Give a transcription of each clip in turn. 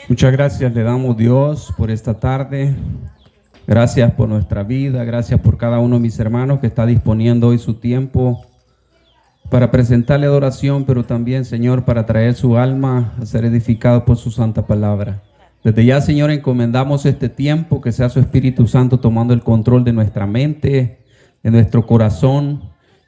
Muchas gracias le damos, Dios, por esta tarde. Gracias por nuestra vida. Gracias por cada uno de mis hermanos que está disponiendo hoy su tiempo para presentarle adoración, pero también, Señor, para traer su alma a ser edificado por su santa palabra. Desde ya, Señor, encomendamos este tiempo, que sea su Espíritu Santo tomando el control de nuestra mente, de nuestro corazón,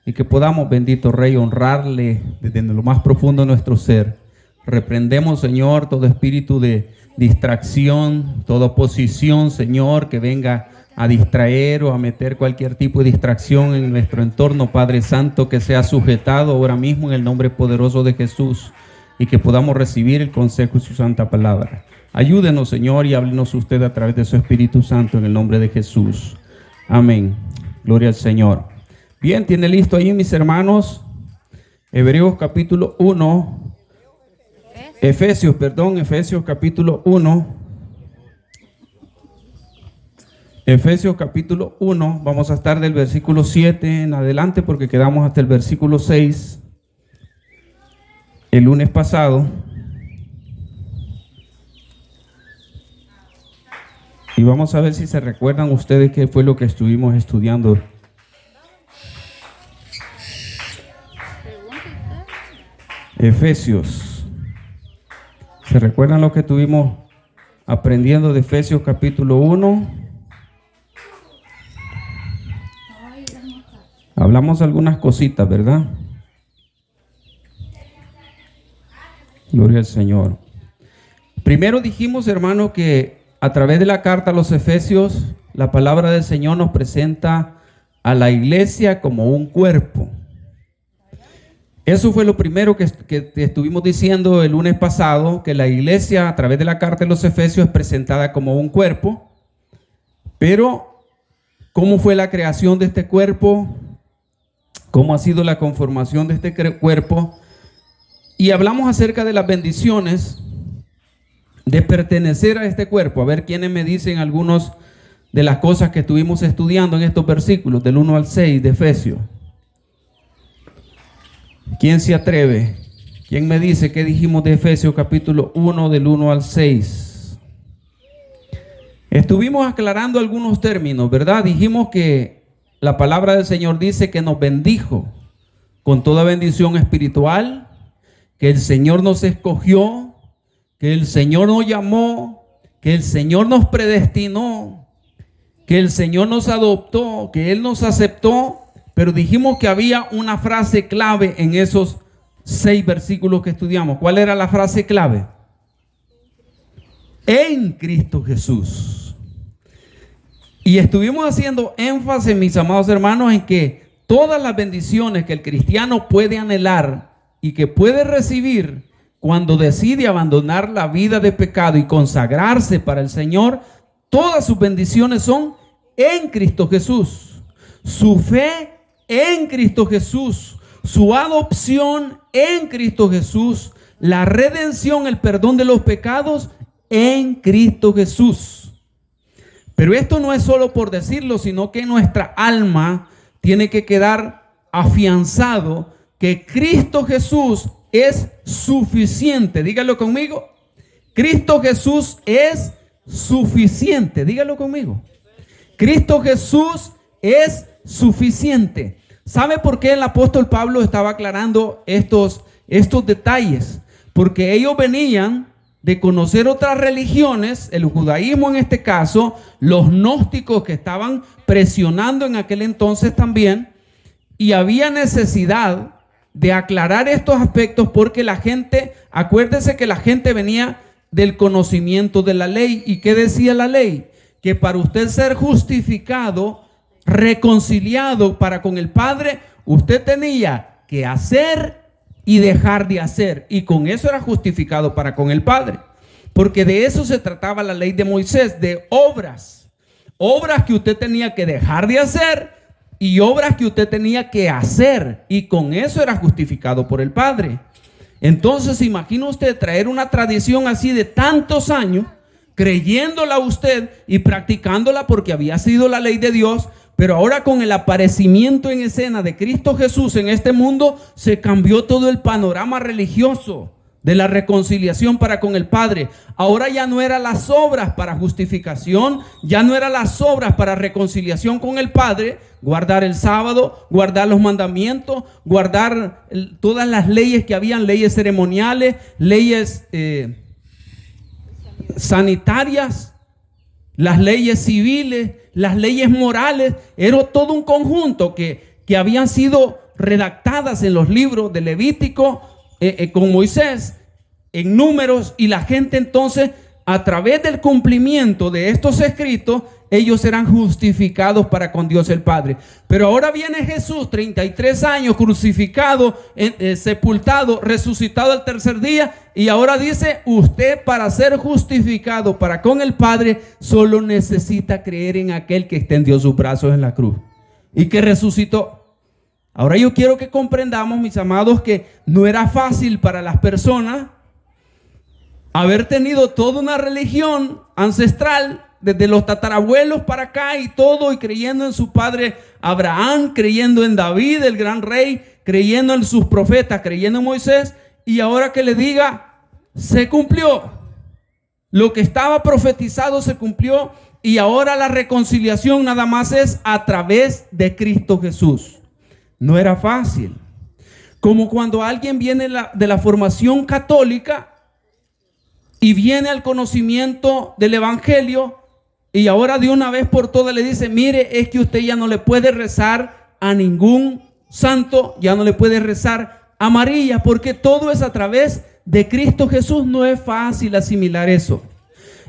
y que podamos, bendito Rey, honrarle desde lo más profundo de nuestro ser. Reprendemos, Señor, todo espíritu de distracción, toda oposición, Señor, que venga a distraer o a meter cualquier tipo de distracción en nuestro entorno, Padre Santo, que sea sujetado ahora mismo en el nombre poderoso de Jesús, y que podamos recibir el consejo de su santa palabra. Ayúdenos, Señor, y háblenos usted a través de su Espíritu Santo en el nombre de Jesús. Amén. Gloria al Señor. Bien, ¿tiene listo ahí, mis hermanos? Hebreos capítulo 1. Efesios capítulo 1. Efesios capítulo 1. Vamos a estar del versículo 7 en adelante porque quedamos hasta el versículo 6 el lunes pasado. Y vamos a ver si se recuerdan ustedes qué fue lo que estuvimos estudiando. Efesios. ¿Se recuerdan lo que estuvimos aprendiendo de Efesios capítulo 1? Hablamos algunas cositas, ¿verdad? Gloria al Señor. Primero dijimos, hermano, que a través de la carta a los Efesios, la palabra del Señor nos presenta a la iglesia como un cuerpo. Eso fue lo primero que estuvimos diciendo el lunes pasado, que la iglesia a través de la carta de los Efesios es presentada como un cuerpo. Pero, ¿cómo fue la creación de este cuerpo? ¿Cómo ha sido la conformación de este cuerpo? Y hablamos acerca de las bendiciones de pertenecer a este cuerpo. A ver quiénes me dicen algunas de las cosas que estuvimos estudiando en estos versículos del 1 al 6 de Efesios. ¿Quién se atreve? ¿Quién me dice qué dijimos de Efesios capítulo 1 del 1 al 6? Estuvimos aclarando algunos términos, ¿verdad? Dijimos que la palabra del Señor dice que nos bendijo con toda bendición espiritual, que el Señor nos escogió, que el Señor nos llamó, que el Señor nos predestinó, que el Señor nos adoptó, que Él nos aceptó. Pero dijimos que había una frase clave en esos 6 versículos que estudiamos. ¿Cuál era la frase clave? En Cristo Jesús. Y estuvimos haciendo énfasis, mis amados hermanos, en que todas las bendiciones que el cristiano puede anhelar y que puede recibir cuando decide abandonar la vida de pecado y consagrarse para el Señor, todas sus bendiciones son en Cristo Jesús. Su fe en Cristo Jesús, su adopción en Cristo Jesús, la redención, el perdón de los pecados en Cristo Jesús. Pero esto no es solo por decirlo, sino que nuestra alma tiene que quedar afianzado que Cristo Jesús es suficiente. Dígalo conmigo. Cristo Jesús es suficiente. Dígalo conmigo. Cristo Jesús es suficiente. ¿Sabe por qué el apóstol Pablo estaba aclarando estos detalles? Porque ellos venían de conocer otras religiones, el judaísmo en este caso, los gnósticos que estaban presionando en aquel entonces también, y había necesidad de aclarar estos aspectos porque la gente, acuérdese que la gente venía del conocimiento de la ley. ¿Y qué decía la ley? Que para usted ser justificado, reconciliado para con el Padre, usted tenía que hacer y dejar de hacer, y con eso era justificado para con el Padre, porque de eso se trataba la ley de Moisés, de obras que usted tenía que dejar de hacer y obras que usted tenía que hacer, y con eso era justificado por el Padre. Entonces, imagina usted traer una tradición así de tantos años, creyéndola usted y practicándola porque había sido la ley de Dios, pero ahora con el aparecimiento en escena de Cristo Jesús en este mundo, se cambió todo el panorama religioso. de la reconciliación para con el Padre. Ahora ya no eran las obras para justificación, ya no eran las obras para reconciliación con el Padre, guardar el sábado, guardar los mandamientos, guardar todas las leyes que habían, leyes ceremoniales, leyes sanitarias, las leyes civiles, las leyes morales. Era todo un conjunto que habían sido redactadas en los libros de Levítico, con Moisés, en Números, y la gente entonces, a través del cumplimiento de estos escritos, ellos serán justificados para con Dios el Padre. Pero ahora viene Jesús, 33 años, crucificado, sepultado, resucitado al tercer día, y ahora dice: usted, para ser justificado para con el Padre, solo necesita creer en aquel que extendió sus brazos en la cruz y que resucitó. Ahora yo quiero que comprendamos, mis amados, que no era fácil para las personas haber tenido toda una religión ancestral desde los tatarabuelos para acá y todo, y creyendo en su padre Abraham, creyendo en David, el gran rey, creyendo en sus profetas, creyendo en Moisés, y ahora que le diga: se cumplió, lo que estaba profetizado se cumplió, y ahora la reconciliación nada más es a través de Cristo Jesús. No era fácil. Como cuando alguien viene de la formación católica y viene al conocimiento del evangelio, y ahora de una vez por todas le dice: mire, es que usted ya no le puede rezar a ningún santo, ya no le puede rezar a María, porque todo es a través de Cristo Jesús. No es fácil asimilar eso.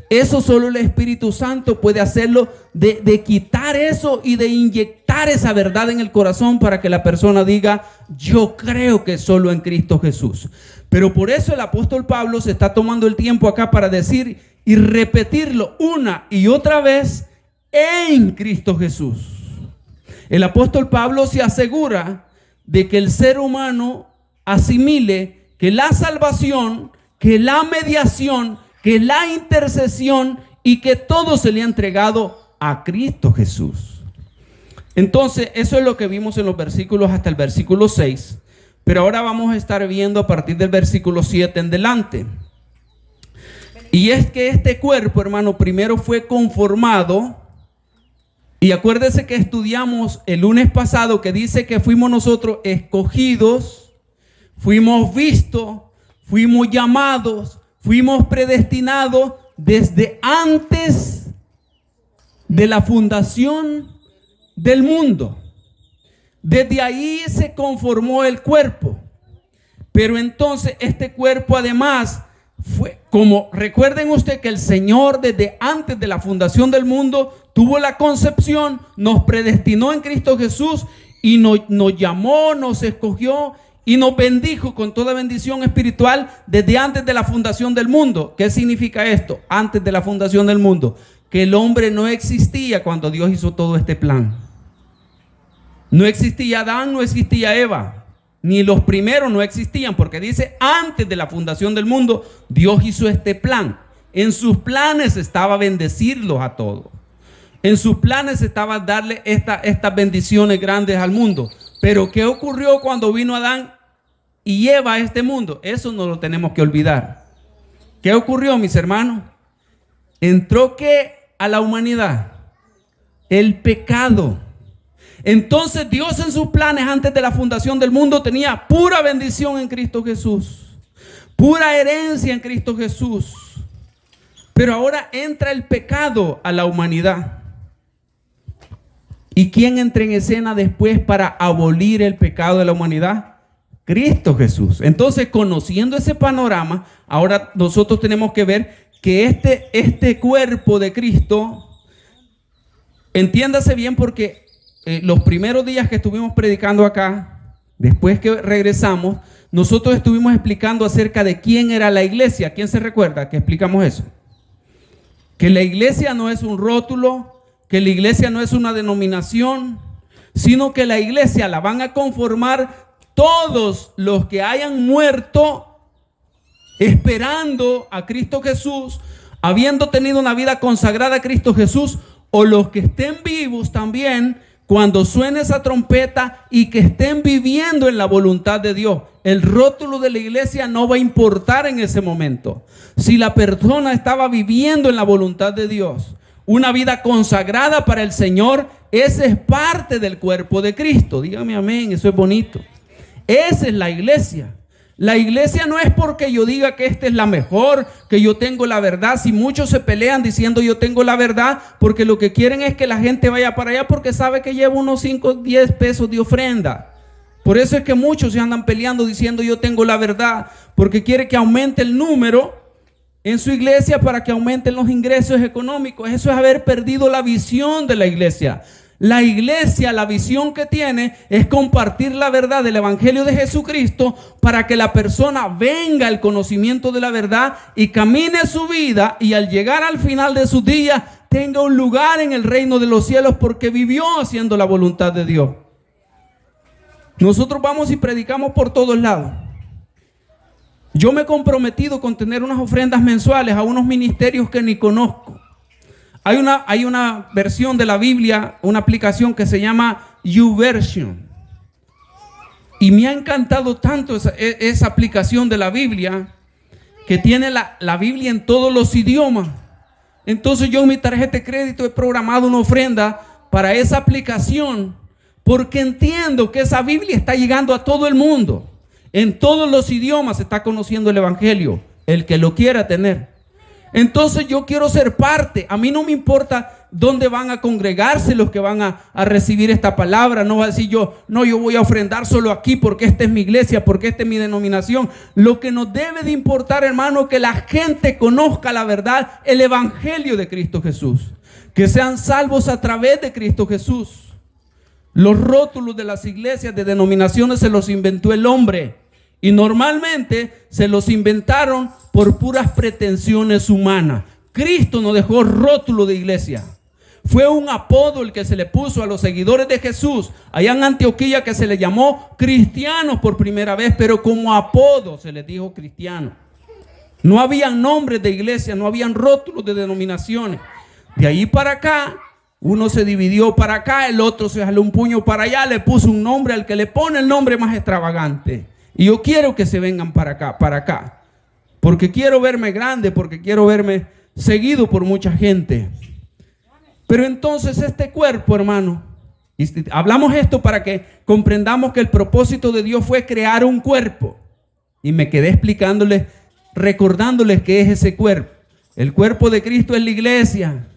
Eso solo el Espíritu Santo puede hacerlo, de quitar eso y de inyectar esa verdad en el corazón para que la persona diga: yo creo que solo en Cristo Jesús. Pero por eso el apóstol Pablo se está tomando el tiempo acá para decir y repetirlo una y otra vez: en Cristo Jesús. El apóstol Pablo se asegura de que el ser humano asimile que la salvación, que la mediación, que la intercesión y que todo se le ha entregado a Cristo Jesús. Entonces, eso es lo que vimos en los versículos hasta el versículo 6. Pero ahora vamos a estar viendo a partir del versículo 7 en adelante. Y es que este cuerpo, hermano, primero fue conformado. Y acuérdese que estudiamos el lunes pasado que dice que fuimos nosotros escogidos, fuimos vistos, fuimos llamados, fuimos predestinados desde antes de la fundación del mundo. Desde ahí se conformó el cuerpo. Pero entonces este cuerpo además fue, como recuerden usted que el Señor desde antes de la fundación del mundo tuvo la concepción, nos predestinó en Cristo Jesús y nos llamó, nos escogió y nos bendijo con toda bendición espiritual desde antes de la fundación del mundo. ¿Qué significa esto? Antes de la fundación del mundo, que el hombre no existía cuando Dios hizo todo este plan. No existía Adán, no existía Eva, ni los primeros no existían, porque dice antes de la fundación del mundo Dios hizo este plan. En sus planes estaba bendecirlos a todos. En sus planes estaba darle estas bendiciones grandes al mundo. Pero ¿qué ocurrió cuando vino Adán y Eva a este mundo? Eso no lo tenemos que olvidar. ¿Qué ocurrió, mis hermanos? Entró ¿qué? A la humanidad el pecado. Entonces Dios en sus planes antes de la fundación del mundo tenía pura bendición en Cristo Jesús, pura herencia en Cristo Jesús. Pero ahora entra el pecado a la humanidad. ¿Y quién entra en escena después para abolir el pecado de la humanidad? Cristo Jesús. Entonces, conociendo ese panorama, ahora nosotros tenemos que ver que este cuerpo de Cristo, entiéndase bien, porque los primeros días que estuvimos predicando acá, después que regresamos, nosotros estuvimos explicando acerca de quién era la iglesia. ¿Quién se recuerda que explicamos eso? Que la iglesia no es un rótulo, que la iglesia no es una denominación, sino que la iglesia la van a conformar todos los que hayan muerto esperando a Cristo Jesús, habiendo tenido una vida consagrada a Cristo Jesús, o los que estén vivos también cuando suene esa trompeta y que estén viviendo en la voluntad de Dios. el rótulo de la iglesia no va a importar en ese momento. Si la persona estaba viviendo en la voluntad de Dios, una vida consagrada para el Señor, ese es parte del cuerpo de Cristo. Dígame amén, eso es bonito. Esa es la iglesia. La iglesia no es porque yo diga que esta es la mejor, que yo tengo la verdad. Si muchos se pelean diciendo yo tengo la verdad, porque lo que quieren es que la gente vaya para allá porque sabe que lleva unos 5, 10 pesos de ofrenda. Por eso es que muchos se andan peleando diciendo yo tengo la verdad, porque quiere que aumente el número en su iglesia para que aumenten los ingresos económicos. Eso es haber perdido la visión de la iglesia. La iglesia, la visión que tiene es compartir la verdad del evangelio de Jesucristo para que la persona venga al conocimiento de la verdad y camine su vida, y al llegar al final de sus días tenga un lugar en el reino de los cielos porque vivió haciendo la voluntad de Dios. Nosotros vamos y predicamos por todos lados. Yo me he comprometido con tener unas ofrendas mensuales a unos ministerios que ni conozco. Hay una versión de la Biblia, una aplicación que se llama YouVersion. Y me ha encantado tanto esa aplicación de la Biblia, que tiene la Biblia en todos los idiomas. Entonces yo en mi tarjeta de crédito he programado una ofrenda para esa aplicación, porque entiendo que esa Biblia está llegando a todo el mundo. En todos los idiomas se está conociendo el evangelio, el que lo quiera tener. Entonces yo quiero ser parte. A mí no me importa dónde van a congregarse los que van a recibir esta palabra. No va a decir yo voy a ofrendar solo aquí porque esta es mi iglesia, porque esta es mi denominación. Lo que nos debe de importar, hermano, que la gente conozca la verdad, el evangelio de Cristo Jesús, que sean salvos a través de Cristo Jesús. Los rótulos de las iglesias, de denominaciones, se los inventó el hombre. Y normalmente se los inventaron por puras pretensiones humanas. Cristo no dejó rótulo de iglesia. Fue un apodo el que se le puso a los seguidores de Jesús allá en Antioquía, que se les llamó cristianos por primera vez, pero como apodo se les dijo cristiano. No habían nombres de iglesia, no habían rótulos de denominaciones. De ahí para acá, uno se dividió para acá, el otro se jaló un puño para allá, le puso un nombre al que le pone el nombre más extravagante. Y yo quiero que se vengan para acá, porque quiero verme grande, porque quiero verme seguido por mucha gente. Pero entonces este cuerpo, hermano, y hablamos esto para que comprendamos que el propósito de Dios fue crear un cuerpo. Y me quedé explicándoles, recordándoles qué es ese cuerpo. El cuerpo de Cristo es la iglesia.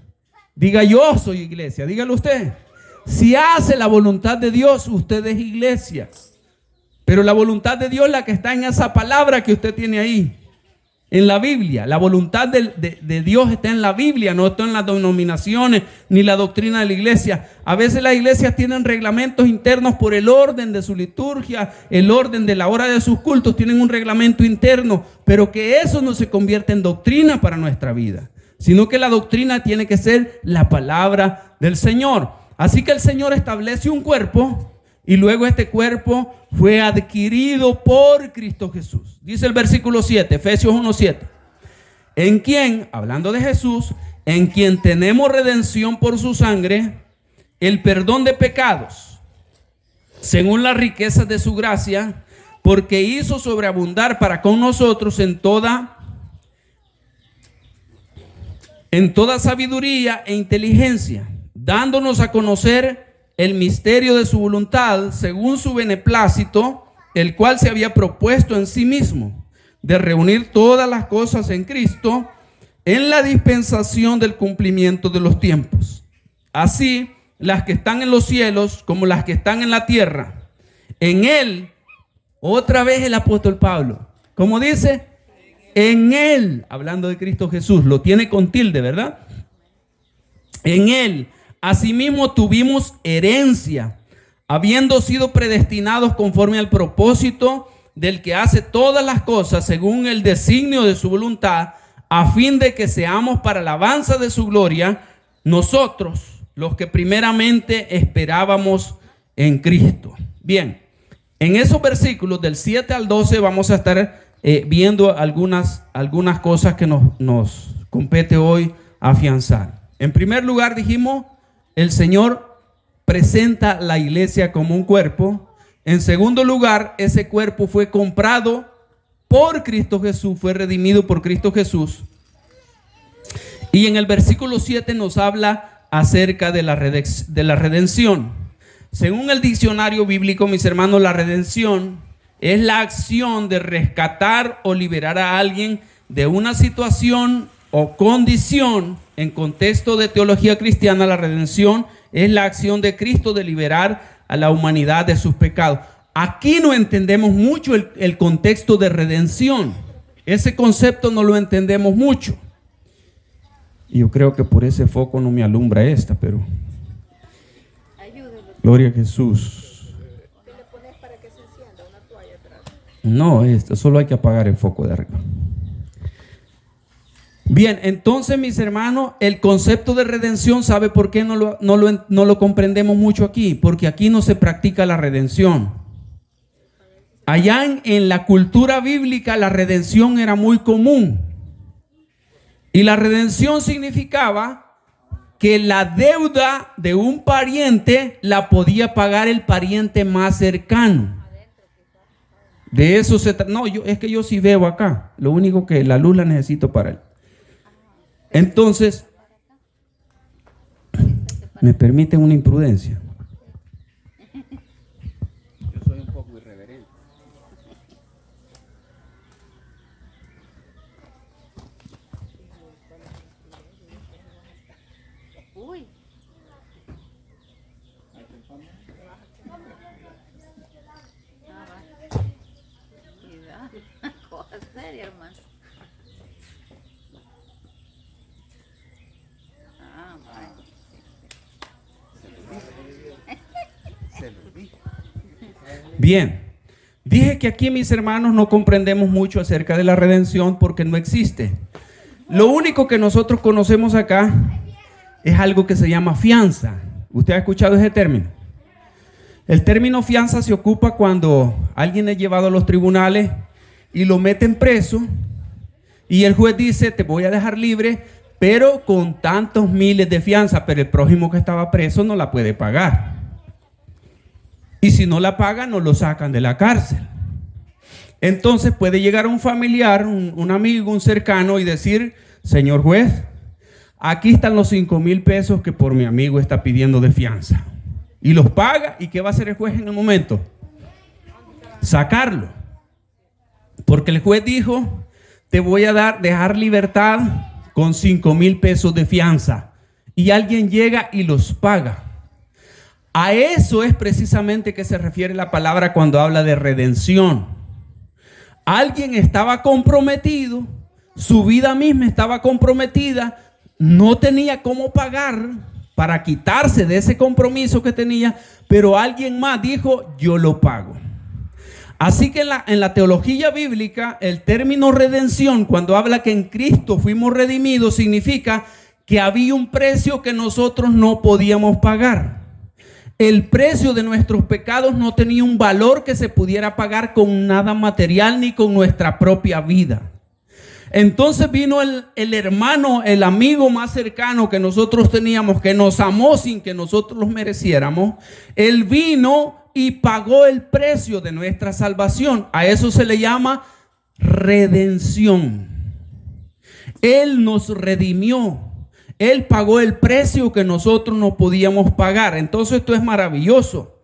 Diga yo soy iglesia, dígalo usted. Si hace la voluntad de Dios, usted es iglesia. Pero la voluntad de Dios, la que está en esa palabra que usted tiene ahí, en la Biblia. La voluntad de Dios está en la Biblia, no está en las denominaciones ni la doctrina de la iglesia. A veces las iglesias tienen reglamentos internos por el orden de su liturgia, el orden de la hora de sus cultos, tienen un reglamento interno, pero que eso no se convierte en doctrina para nuestra vida, sino que la doctrina tiene que ser la palabra del Señor. Así que el Señor establece un cuerpo, y luego este cuerpo fue adquirido por Cristo Jesús. Dice el versículo 7, Efesios 1:7. En quien, hablando de Jesús, en quien tenemos redención por su sangre, el perdón de pecados, según las riquezas de su gracia, porque hizo sobreabundar para con nosotros en toda sabiduría e inteligencia, dándonos a conocer el misterio de su voluntad, según su beneplácito, el cual se había propuesto en sí mismo, de reunir todas las cosas en Cristo, en la dispensación del cumplimiento de los tiempos. Así, las que están en los cielos como las que están en la tierra. En Él, otra vez el apóstol Pablo, ¿cómo dice? En Él, hablando de Cristo Jesús, lo tiene con tilde, ¿verdad? En Él, asimismo tuvimos herencia, habiendo sido predestinados conforme al propósito del que hace todas las cosas según el designio de su voluntad, a fin de que seamos para alabanza de su gloria, nosotros, los que primeramente esperábamos en Cristo. Bien, en esos versículos del 7 al 12 vamos a estar viendo algunas cosas que nos compete hoy afianzar. En primer lugar dijimos, el Señor presenta la iglesia como un cuerpo. En segundo lugar, ese cuerpo fue comprado por Cristo Jesús, fue redimido por Cristo Jesús. Y en el versículo 7 nos habla acerca de la redención. Según el diccionario bíblico, mis hermanos, la redención es la acción de rescatar o liberar a alguien de una situación o condición. En contexto de teología cristiana, la redención es la acción de Cristo de liberar a la humanidad de sus pecados. Aquí no entendemos mucho el contexto de redención. Ese concepto no lo entendemos mucho. Y yo creo que por ese foco no me alumbra esta, pero gloria a Jesús. ¿Qué le pones para que se encienda? Una toalla atrás. No, esto solo hay que apagar el foco de arriba. Bien, entonces mis hermanos, el concepto de redención, ¿sabe por qué no lo comprendemos mucho aquí? Porque aquí no se practica la redención. Allá en la cultura bíblica la redención era muy común. Y la redención significaba que la deuda de un pariente la podía pagar el pariente más cercano. De eso se trata. No, es que yo sí veo acá. Lo único que la luz la necesito para él. Entonces, ¿me permiten una imprudencia? Yo soy un poco irreverente. Uy. Cuidado, cosa seria, hermano. Bien, dije que aquí, mis hermanos, no comprendemos mucho acerca de la redención porque no existe. Lo único que nosotros conocemos acá es algo que se llama fianza. ¿Usted ha escuchado ese término? El término fianza se ocupa cuando alguien es llevado a los tribunales y lo meten preso y el juez dice: te voy a dejar libre, pero con tantos miles de fianza, pero el prójimo que estaba preso no la puede pagar. Y si no la paga, no lo sacan de la cárcel. Entonces puede llegar un familiar, un amigo, un cercano y decir: señor juez, aquí están los 5,000 pesos que por mi amigo está pidiendo de fianza. Y los paga. ¿Y qué va a hacer el juez en el momento? Sacarlo. Porque el juez dijo: te voy a dejar libertad con 5,000 pesos de fianza. Y alguien llega y los paga. A eso es precisamente que se refiere la palabra cuando habla de redención. Alguien estaba comprometido, su vida misma estaba comprometida, no tenía cómo pagar para quitarse de ese compromiso que tenía, pero alguien más dijo: yo lo pago. Así que en la teología bíblica, el término redención, cuando habla que en Cristo fuimos redimidos, significa que había un precio que nosotros no podíamos pagar. El precio de nuestros pecados no tenía un valor que se pudiera pagar con nada material ni con nuestra propia vida. Entonces vino el hermano, el amigo más cercano que nosotros teníamos, que nos amó sin que nosotros los mereciéramos. Él vino y pagó el precio de nuestra salvación. A eso se le llama redención. Él nos redimió. Él pagó el precio que nosotros no podíamos pagar. Entonces esto es maravilloso,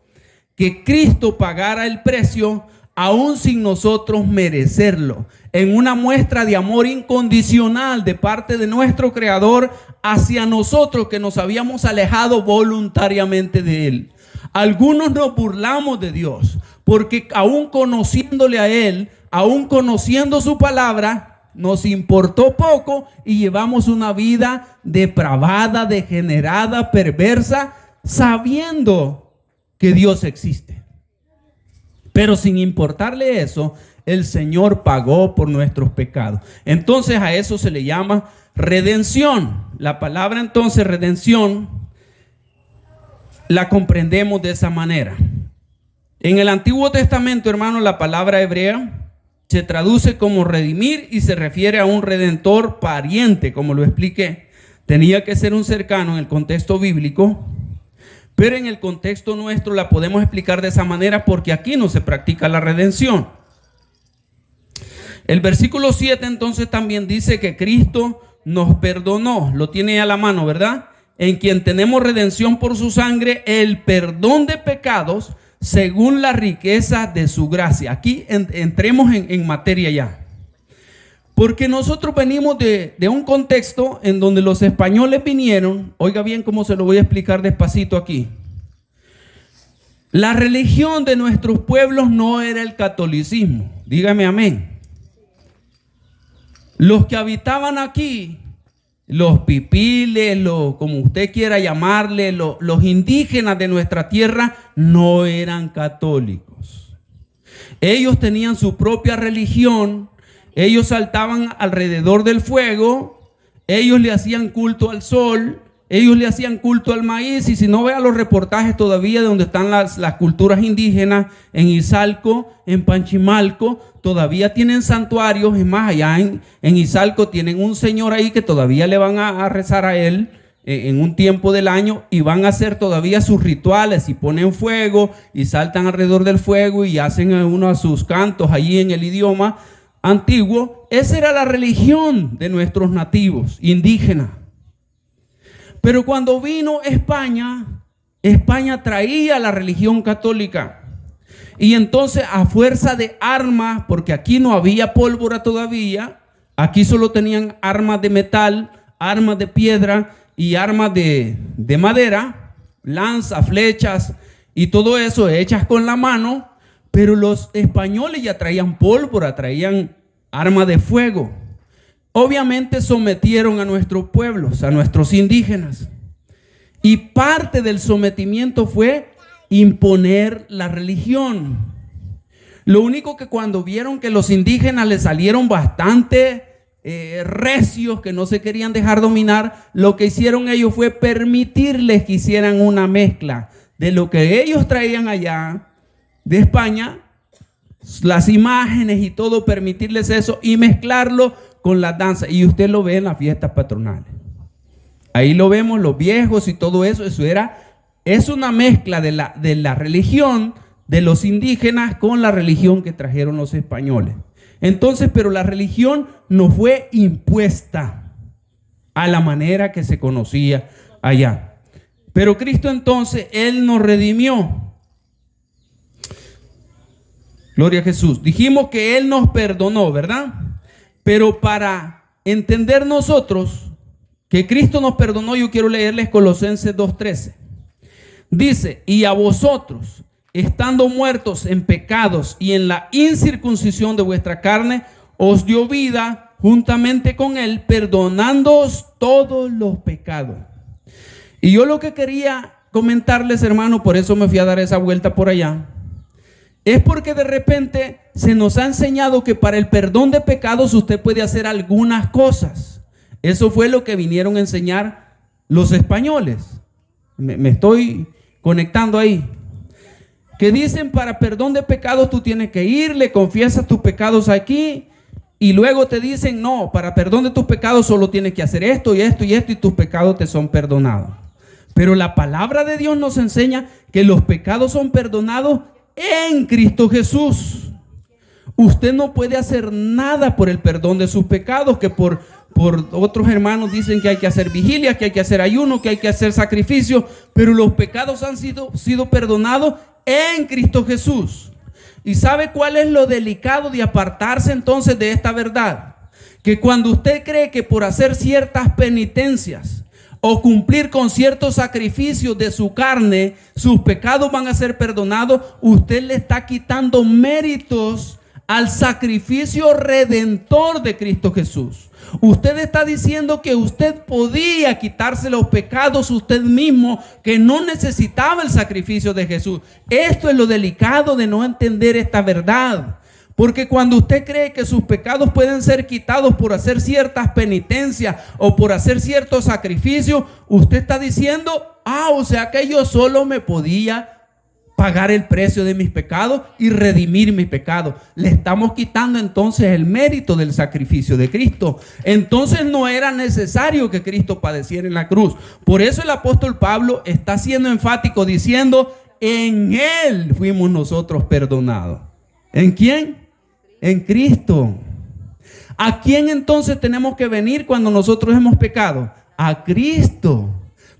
que Cristo pagara el precio aún sin nosotros merecerlo, en una muestra de amor incondicional de parte de nuestro Creador hacia nosotros que nos habíamos alejado voluntariamente de Él. Algunos nos burlamos de Dios porque aún conociéndole a Él, aún conociendo su palabra, nos importó poco y llevamos una vida depravada, degenerada, perversa, sabiendo que Dios existe. Pero sin importarle eso, el Señor pagó por nuestros pecados. Entonces a eso se le llama redención. La palabra entonces redención la comprendemos de esa manera. En el Antiguo Testamento, hermano, la palabra hebrea se traduce como redimir y se refiere a un redentor pariente, como lo expliqué. Tenía que ser un cercano en el contexto bíblico, Pero en el contexto nuestro la podemos explicar de esa manera porque aquí no se practica la redención. El versículo 7 entonces también dice que Cristo nos perdonó. Lo tiene a la mano, ¿verdad? En quien tenemos redención por su sangre, el perdón de pecados según la riqueza de su gracia. Aquí entremos en materia ya. Porque nosotros venimos de un contexto en donde los españoles vinieron. Oiga bien cómo se lo voy a explicar despacito aquí. La religión de nuestros pueblos no era el catolicismo. Dígame amén. Los que habitaban aquí, los pipiles, como usted quiera llamarle, los indígenas de nuestra tierra no eran católicos. Ellos tenían su propia religión. Ellos saltaban alrededor del fuego, ellos le hacían culto al sol, ellos le hacían culto al maíz. Y si no, vea los reportajes todavía de donde están las culturas indígenas, en Izalco, en Panchimalco, todavía tienen santuarios. Es más, allá en Izalco tienen un señor ahí que todavía le van a rezar a él en un tiempo del año, y van a hacer todavía sus rituales y ponen fuego y saltan alrededor del fuego y hacen uno de sus cantos allí en el idioma antiguo. Esa era la religión de nuestros nativos indígenas. Pero cuando vino España traía la religión católica. Y entonces, a fuerza de armas, porque aquí no había pólvora todavía, aquí solo tenían armas de metal, armas de piedra y armas de madera, lanzas, flechas y todo eso hechas con la mano. Pero los españoles ya traían pólvora, traían armas de fuego. Obviamente sometieron a nuestros pueblos, a nuestros indígenas. Y parte del sometimiento fue imponer la religión. Lo único que cuando vieron que los indígenas les salieron bastante recios, que no se querían dejar dominar, lo que hicieron ellos fue permitirles que hicieran una mezcla de lo que ellos traían allá de España, las imágenes y todo, permitirles eso y mezclarlo con las danzas. Y usted lo ve en las fiestas patronales. Ahí lo vemos, los viejos y todo eso. Es una mezcla de la religión de los indígenas con la religión que trajeron los españoles. Entonces, pero la religión no fue impuesta a la manera que se conocía allá. Pero Cristo entonces, Él nos redimió. Gloria a Jesús. Dijimos que Él nos perdonó, ¿verdad? Pero para entender nosotros que Cristo nos perdonó, yo quiero leerles Colosenses 2:13. Dice: y a vosotros, estando muertos en pecados y en la incircuncisión de vuestra carne, os dio vida juntamente con Él, perdonándoos todos los pecados. Y yo lo que quería comentarles, hermano, por eso me fui a dar esa vuelta por allá, es porque de repente se nos ha enseñado que para el perdón de pecados usted puede hacer algunas cosas. Eso fue lo que vinieron a enseñar los españoles. Me estoy conectando ahí. Que dicen, para perdón de pecados tú tienes que ir, le confiesas tus pecados aquí, y luego te dicen, no, para perdón de tus pecados solo tienes que hacer esto y esto y esto, y tus pecados te son perdonados. Pero la palabra de Dios nos enseña que los pecados son perdonados en Cristo Jesús. Usted no puede hacer nada por el perdón de sus pecados, que por otros hermanos dicen que hay que hacer vigilia, que hay que hacer ayuno, que hay que hacer sacrificio, pero los pecados han sido perdonados en Cristo Jesús. ¿Y sabe cuál es lo delicado de apartarse entonces de esta verdad? Que cuando usted cree que por hacer ciertas penitencias o cumplir con ciertos sacrificios de su carne, sus pecados van a ser perdonados, usted le está quitando méritos al sacrificio redentor de Cristo Jesús. Usted está diciendo que usted podía quitarse los pecados usted mismo, que no necesitaba el sacrificio de Jesús. Esto es lo delicado de no entender esta verdad. Porque cuando usted cree que sus pecados pueden ser quitados por hacer ciertas penitencias o por hacer ciertos sacrificios, usted está diciendo, o sea que yo solo me podía pagar el precio de mis pecados y redimir mis pecados. Le estamos quitando entonces el mérito del sacrificio de Cristo. Entonces no era necesario que Cristo padeciera en la cruz. Por eso el apóstol Pablo está siendo enfático diciendo: en Él fuimos nosotros perdonados. ¿En quién? En Cristo. ¿A quién entonces tenemos que venir cuando nosotros hemos pecado? A Cristo.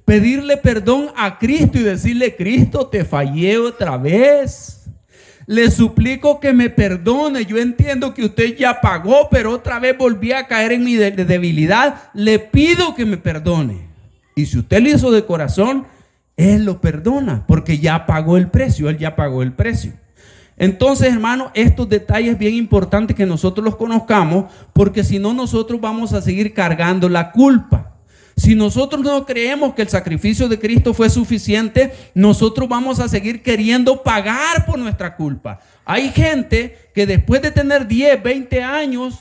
Pedirle perdón a Cristo y decirle: Cristo, te fallé otra vez. Le suplico que me perdone. Yo entiendo que usted ya pagó, pero otra vez volví a caer en mi debilidad. Le pido que me perdone. Y si usted lo hizo de corazón, Él lo perdona, porque ya pagó el precio. Él ya pagó el precio. Entonces, hermano, estos detalles bien importantes que nosotros los conozcamos, porque si no, nosotros vamos a seguir cargando la culpa. Si nosotros no creemos que el sacrificio de Cristo fue suficiente, nosotros vamos a seguir queriendo pagar por nuestra culpa. Hay gente que después de tener 10, 20 años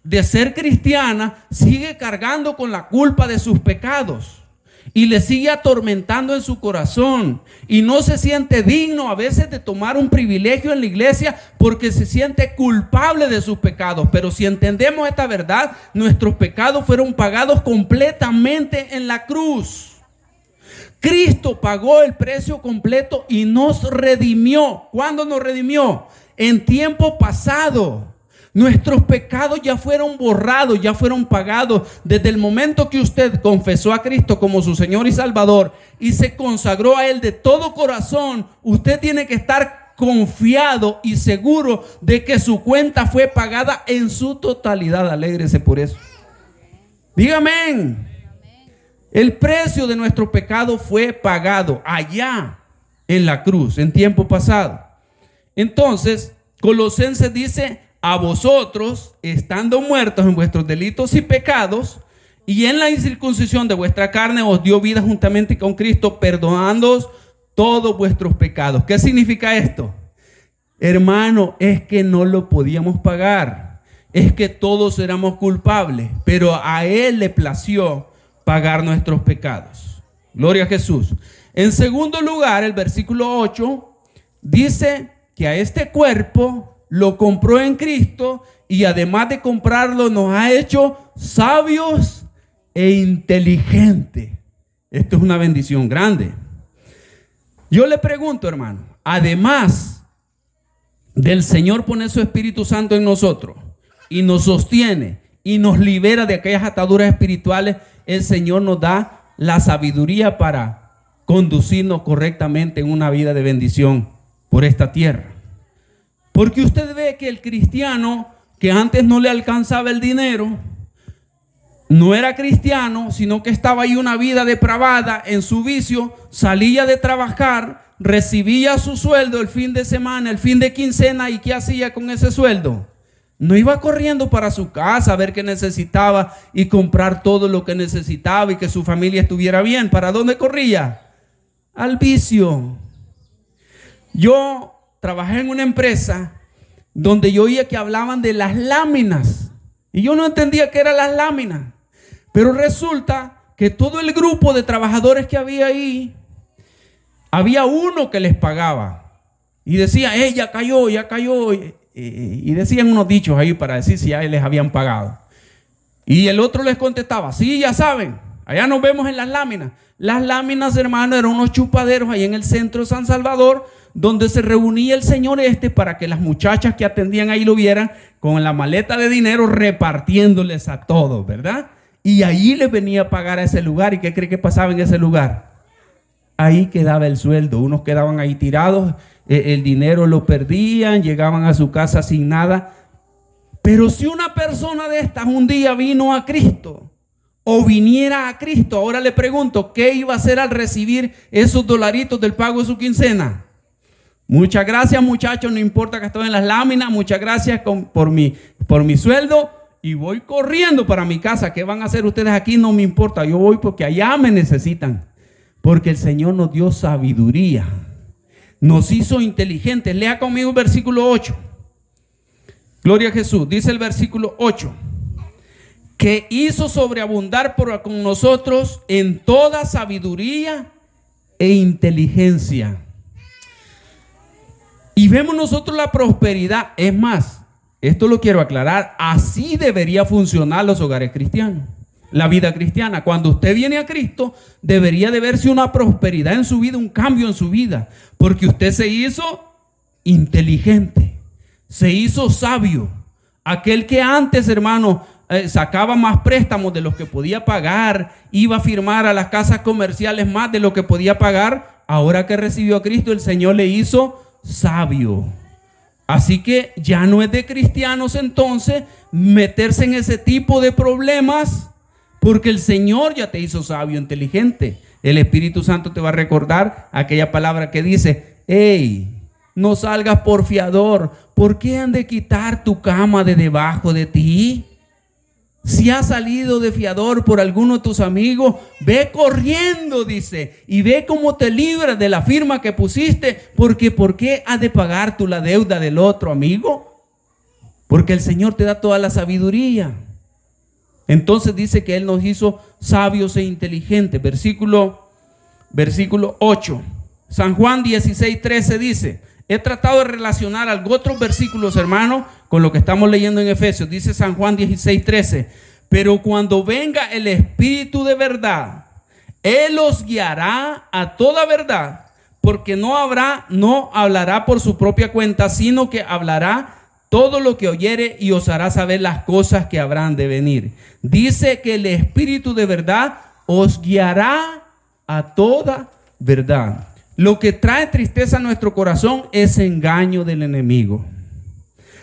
de ser cristiana, sigue cargando con la culpa de sus pecados y le sigue atormentando en su corazón, y no se siente digno a veces de tomar un privilegio en la iglesia porque se siente culpable de sus pecados. Pero si entendemos esta verdad, nuestros pecados fueron pagados completamente en la cruz. Cristo pagó el precio completo y nos redimió. ¿Cuándo nos redimió? En tiempo pasado. Nuestros pecados ya fueron borrados, ya fueron pagados. Desde el momento que usted confesó a Cristo como su Señor y Salvador y se consagró a Él de todo corazón, usted tiene que estar confiado y seguro de que su cuenta fue pagada en su totalidad. Alégrese por eso. Dígame. El precio de nuestro pecado fue pagado allá en la cruz, en tiempo pasado. Entonces, Colosenses dice: a vosotros, estando muertos en vuestros delitos y pecados, y en la incircuncisión de vuestra carne, os dio vida juntamente con Cristo, perdonándoos todos vuestros pecados. ¿Qué significa esto? Hermano, es que no lo podíamos pagar. Es que todos éramos culpables, pero a Él le plació pagar nuestros pecados. Gloria a Jesús. En segundo lugar, el versículo 8 dice que a este cuerpo lo compró en Cristo, y además de comprarlo nos ha hecho sabios e inteligentes. Esto es una bendición grande. Yo le pregunto, hermano, además del Señor poner su Espíritu Santo en nosotros y nos sostiene y nos libera de aquellas ataduras espirituales, el Señor nos da la sabiduría para conducirnos correctamente en una vida de bendición por esta tierra. Porque usted ve que el cristiano que antes no le alcanzaba el dinero, no era cristiano, sino que estaba ahí una vida depravada en su vicio, salía de trabajar, recibía su sueldo el fin de semana, el fin de quincena, ¿y qué hacía con ese sueldo? No iba corriendo para su casa a ver qué necesitaba y comprar todo lo que necesitaba y que su familia estuviera bien. ¿Para dónde corría? Al vicio. Yo trabajé en una empresa donde yo oía que hablaban de las láminas y yo no entendía qué eran las láminas, pero resulta que todo el grupo de trabajadores que había ahí, había uno que les pagaba y decía: ya cayó, y decían unos dichos ahí para decir si ya les habían pagado, y el otro les contestaba: sí, ya saben, allá nos vemos en las láminas. Las láminas, hermano, eran unos chupaderos ahí en el centro de San Salvador, donde se reunía el señor para que las muchachas que atendían ahí lo vieran con la maleta de dinero repartiéndoles a todos, ¿verdad? Y ahí les venía a pagar a ese lugar. ¿Y qué cree que pasaba en ese lugar? Ahí quedaba el sueldo. Unos quedaban ahí tirados, el dinero lo perdían, llegaban a su casa sin nada. Pero si una persona de estas un día vino a Cristo o viniera a Cristo, ahora le pregunto, ¿qué iba a hacer al recibir esos dolaritos del pago de su quincena? Muchas gracias, muchachos, no importa que estoy en las láminas, muchas gracias por mi sueldo, y voy corriendo para mi casa. ¿Qué van a hacer ustedes aquí? No me importa, yo voy porque allá me necesitan. Porque el Señor nos dio sabiduría, nos hizo inteligentes. Lea conmigo el versículo 8. Gloria a Jesús. Dice el versículo 8: que hizo sobreabundar con nosotros en toda sabiduría e inteligencia. Y vemos nosotros la prosperidad. Es más, esto lo quiero aclarar, así debería funcionar los hogares cristianos, la vida cristiana. Cuando usted viene a Cristo, debería de verse una prosperidad en su vida, un cambio en su vida, porque usted se hizo inteligente, se hizo sabio. Aquel que antes, hermano, sacaba más préstamos de los que podía pagar, iba a firmar a las casas comerciales más de lo que podía pagar, ahora que recibió a Cristo, el Señor le hizo sabio. Así que ya no es de cristianos entonces meterse en ese tipo de problemas, porque el Señor ya te hizo sabio, inteligente. El Espíritu Santo te va a recordar aquella palabra que dice: hey, no salgas por fiador. ¿Por qué han de quitar tu cama de debajo de ti? Si has salido de fiador por alguno de tus amigos, ve corriendo, dice, y ve cómo te libras de la firma que pusiste, porque ¿por qué has de pagar tú la deuda del otro amigo? Porque el Señor te da toda la sabiduría. Entonces dice que Él nos hizo sabios e inteligentes. Versículo 8. San Juan 16:13 dice, he tratado de relacionar otros versículos, hermanos, con lo que estamos leyendo en Efesios. Dice San Juan 16:13, pero cuando venga el Espíritu de verdad, Él os guiará a toda verdad, porque no hablará por su propia cuenta, sino que hablará todo lo que oyere y os hará saber las cosas que habrán de venir. Dice que el Espíritu de verdad os guiará a toda verdad. Lo que trae tristeza a nuestro corazón es engaño del enemigo.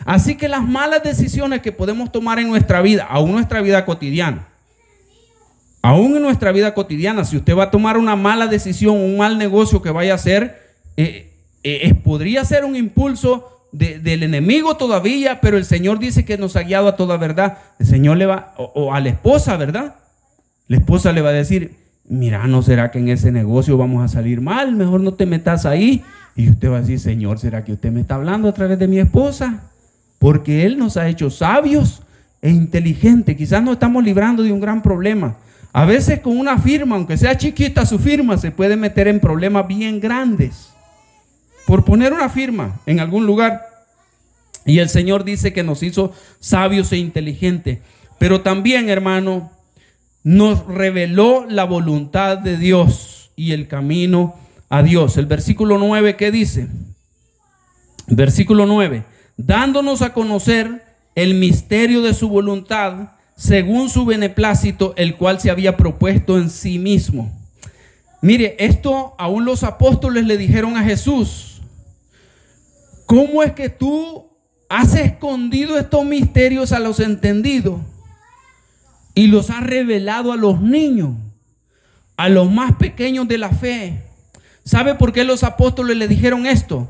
Así que las malas decisiones que podemos tomar en nuestra vida, aún en nuestra vida cotidiana, si usted va a tomar una mala decisión, un mal negocio que vaya a hacer, podría ser un impulso del enemigo todavía, pero el Señor dice que nos ha guiado a toda verdad. El Señor le va, o a la esposa, ¿verdad? La esposa le va a decir: mira, ¿no será que en ese negocio vamos a salir mal? Mejor no te metas ahí. Y usted va a decir: Señor, ¿será que usted me está hablando a través de mi esposa? Porque Él nos ha hecho sabios e inteligentes. Quizás nos estamos librando de un gran problema. A veces con una firma, aunque sea chiquita su firma, se puede meter en problemas bien grandes por poner una firma en algún lugar. Y el Señor dice que nos hizo sabios e inteligentes. Pero también, hermano, nos reveló la voluntad de Dios y el camino a Dios. El versículo 9, ¿qué dice? Versículo 9, dándonos a conocer el misterio de su voluntad, según su beneplácito, el cual se había propuesto en sí mismo. Mire, esto aún los apóstoles le dijeron a Jesús: ¿cómo es que tú has escondido estos misterios a los entendidos y los has revelado a los niños, a los más pequeños de la fe? ¿Sabe por qué los apóstoles le dijeron esto?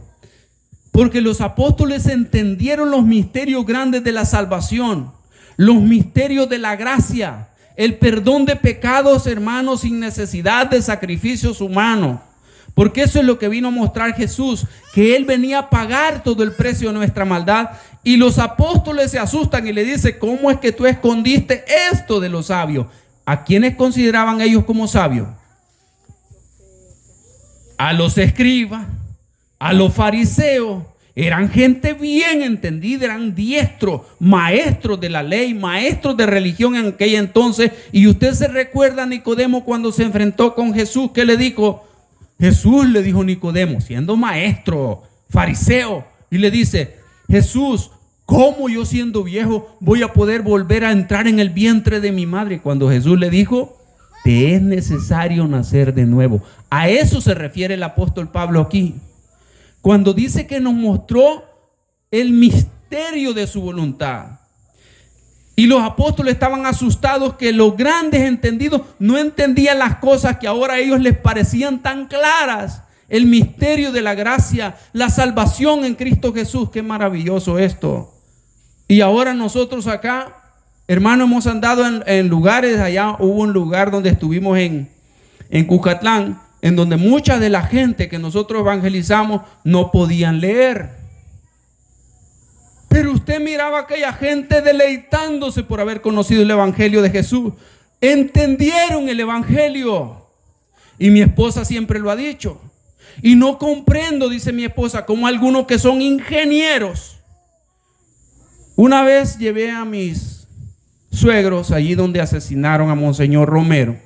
Porque los apóstoles entendieron los misterios grandes de la salvación, los misterios de la gracia, el perdón de pecados, hermanos, sin necesidad de sacrificios humanos. Porque eso es lo que vino a mostrar Jesús, que Él venía a pagar todo el precio de nuestra maldad. Y los apóstoles se asustan y le dicen: ¿cómo es que tú escondiste esto de los sabios? ¿A quiénes consideraban ellos como sabios? A los escribas, a los fariseos. Eran gente bien entendida, eran diestros, maestros de la ley, maestros de religión en aquel entonces. Y usted se recuerda a Nicodemo cuando se enfrentó con Jesús, ¿qué le dijo? Jesús le dijo a Nicodemo, siendo maestro, fariseo, y le dice: Jesús, ¿cómo yo siendo viejo voy a poder volver a entrar en el vientre de mi madre? Cuando Jesús le dijo: te es necesario nacer de nuevo. A eso se refiere el apóstol Pablo aquí, cuando dice que nos mostró el misterio de su voluntad. Y los apóstoles estaban asustados que los grandes entendidos no entendían las cosas que ahora a ellos les parecían tan claras. El misterio de la gracia, la salvación en Cristo Jesús. Qué maravilloso esto. Y ahora nosotros acá, hermanos, hemos andado en lugares. Allá hubo un lugar donde estuvimos en Cuscatlán, en donde mucha de la gente que nosotros evangelizamos no podían leer. Pero usted miraba a aquella gente deleitándose por haber conocido el evangelio de Jesús. Entendieron el evangelio. Y mi esposa siempre lo ha dicho. Y no comprendo, dice mi esposa, como algunos que son ingenieros. Una vez llevé a mis suegros allí donde asesinaron a Monseñor Romero.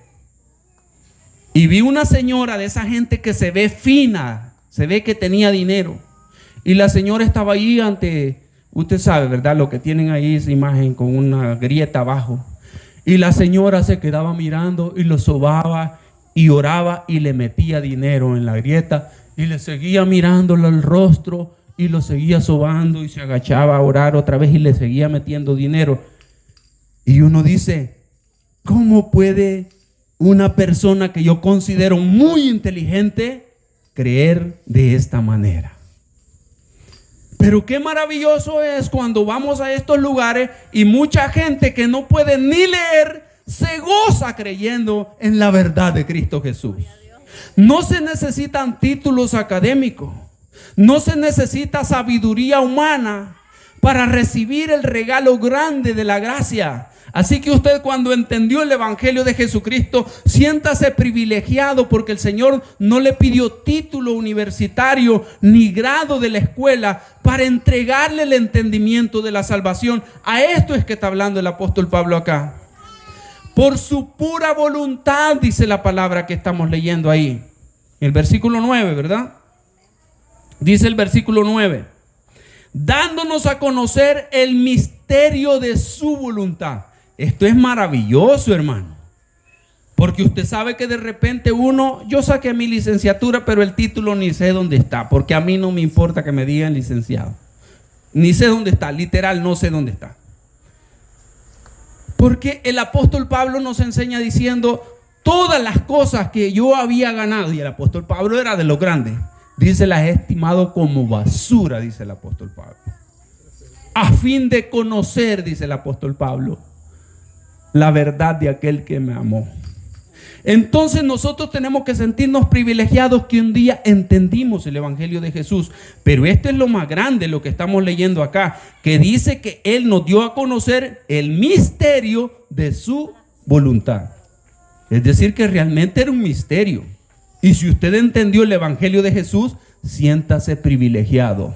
Y vi una señora de esa gente que se ve fina, se ve que tenía dinero. Y la señora estaba ahí ante, usted sabe, ¿verdad? Lo que tienen ahí, esa imagen con una grieta abajo. Y la señora se quedaba mirando y lo sobaba y oraba y le metía dinero en la grieta. Y le seguía mirándolo el rostro y lo seguía sobando y se agachaba a orar otra vez y le seguía metiendo dinero. Y uno dice, ¿cómo puede una persona que yo considero muy inteligente creer de esta manera? Pero qué maravilloso es cuando vamos a estos lugares y mucha gente que no puede ni leer se goza creyendo en la verdad de Cristo Jesús. No se necesitan títulos académicos, no se necesita sabiduría humana para recibir el regalo grande de la gracia. Así que usted, cuando entendió el evangelio de Jesucristo, siéntase privilegiado, porque el Señor no le pidió título universitario ni grado de la escuela para entregarle el entendimiento de la salvación. A esto es que está hablando el apóstol Pablo acá. Por su pura voluntad, dice la palabra que estamos leyendo ahí. El versículo 9, ¿verdad? Dice el versículo 9. Dándonos a conocer el misterio de su voluntad. Esto es maravilloso, hermano. Porque usted sabe que de repente yo saqué mi licenciatura, pero el título ni sé dónde está. Porque a mí no me importa que me digan licenciado. Ni sé dónde está, literal no sé dónde está. Porque el apóstol Pablo nos enseña diciendo, todas las cosas que yo había ganado, y el apóstol Pablo era de los grandes, dice, las he estimado como basura, dice el apóstol Pablo. A fin de conocer, dice el apóstol Pablo, la verdad de aquel que me amó. Entonces nosotros tenemos que sentirnos privilegiados que un día entendimos el evangelio de Jesús. Pero esto es lo más grande, lo que estamos leyendo acá, que dice que Él nos dio a conocer el misterio de su voluntad. Es decir, que realmente era un misterio. Y si usted entendió el evangelio de Jesús, siéntase privilegiado.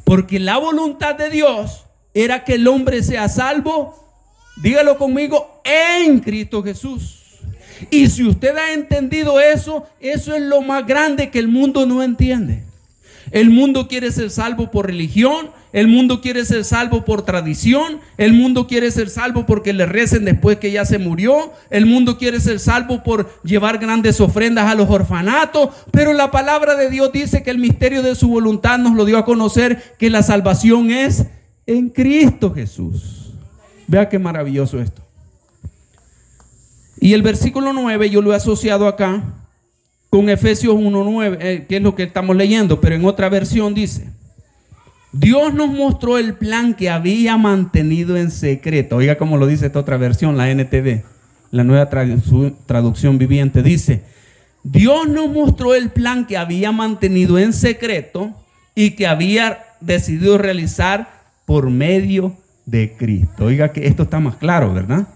Porque la voluntad de Dios era que el hombre sea salvo, dígalo conmigo, en Cristo Jesús. Y si usted ha entendido eso, eso es lo más grande que el mundo no entiende. El mundo quiere ser salvo por religión, el mundo quiere ser salvo por tradición, el mundo quiere ser salvo porque le recen después que ya se murió, el mundo quiere ser salvo por llevar grandes ofrendas a los orfanatos, pero la palabra de Dios dice que el misterio de su voluntad nos lo dio a conocer, que la salvación es en Cristo Jesús. Vea qué maravilloso esto. Y el versículo 9 yo lo he asociado acá con Efesios 1:9, que es lo que estamos leyendo, pero en otra versión dice: Dios nos mostró el plan que había mantenido en secreto. Oiga cómo lo dice esta otra versión, la NTV, la nueva traducción viviente. Dice: Dios nos mostró el plan que había mantenido en secreto y que había decidido realizar por medio de Cristo. Oiga que esto está más claro, ¿verdad?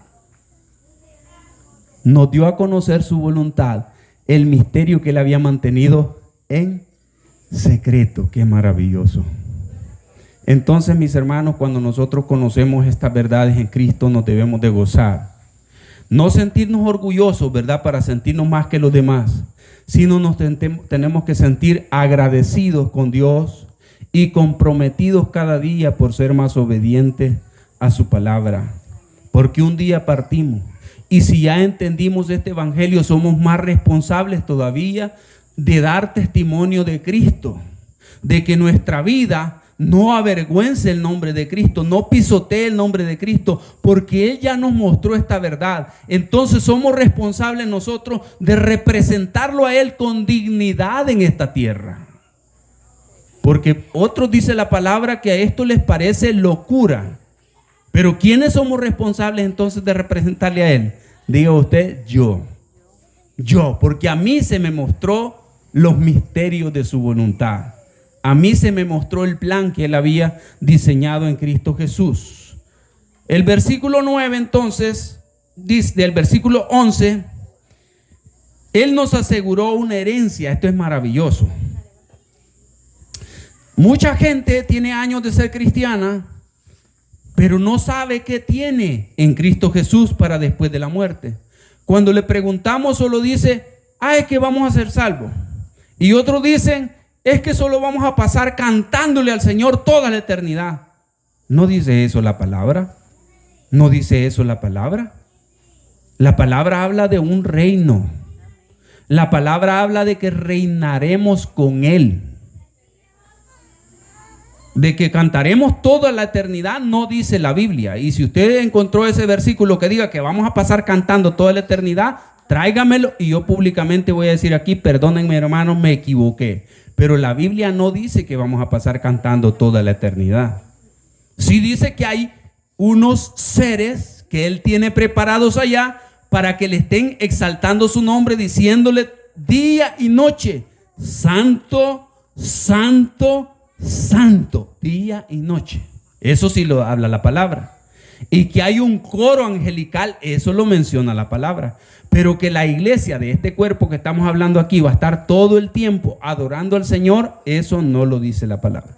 Nos dio a conocer su voluntad, el misterio que él había mantenido en secreto. Qué maravilloso. Entonces, mis hermanos, cuando nosotros conocemos estas verdades en Cristo, nos debemos de gozar. No sentirnos orgullosos, ¿verdad?, para sentirnos más que los demás, sino nos tenemos que sentir agradecidos con Dios y comprometidos cada día por ser más obedientes a su palabra. Porque un día partimos. Y si ya entendimos este evangelio, somos más responsables todavía de dar testimonio de Cristo, de que nuestra vida no avergüence el nombre de Cristo, no pisotee el nombre de Cristo, porque Él ya nos mostró esta verdad. Entonces somos responsables nosotros de representarlo a Él con dignidad en esta tierra. Porque otros, dice la palabra, que a esto les parece locura. Pero ¿quiénes somos responsables entonces de representarle a Él? Diga usted, yo, porque a mí se me mostró los misterios de su voluntad. A mí se me mostró el plan que Él había diseñado en Cristo Jesús. El versículo 9 entonces, dice, del versículo 11, Él nos aseguró una herencia. Esto es maravilloso. Mucha gente tiene años de ser cristiana, pero no sabe qué tiene en Cristo Jesús para después de la muerte. Cuando le preguntamos, solo dice, es que vamos a ser salvos. Y otros dicen, es que solo vamos a pasar cantándole al Señor toda la eternidad. ¿No dice eso la palabra? ¿No dice eso la palabra? La palabra habla de un reino. La palabra habla de que reinaremos con Él. De que cantaremos toda la eternidad, no dice la Biblia. Y si usted encontró ese versículo que diga que vamos a pasar cantando toda la eternidad, tráigamelo y yo públicamente voy a decir aquí, perdónenme hermanos, me equivoqué. Pero la Biblia no dice que vamos a pasar cantando toda la eternidad. Sí dice que hay unos seres que Él tiene preparados allá para que le estén exaltando su nombre, diciéndole día y noche, santo, santo, santo, día y noche. Eso sí lo habla la palabra. Y que hay un coro angelical, eso lo menciona la palabra. Pero que la iglesia de este cuerpo que estamos hablando aquí va a estar todo el tiempo adorando al Señor, eso no lo dice la palabra.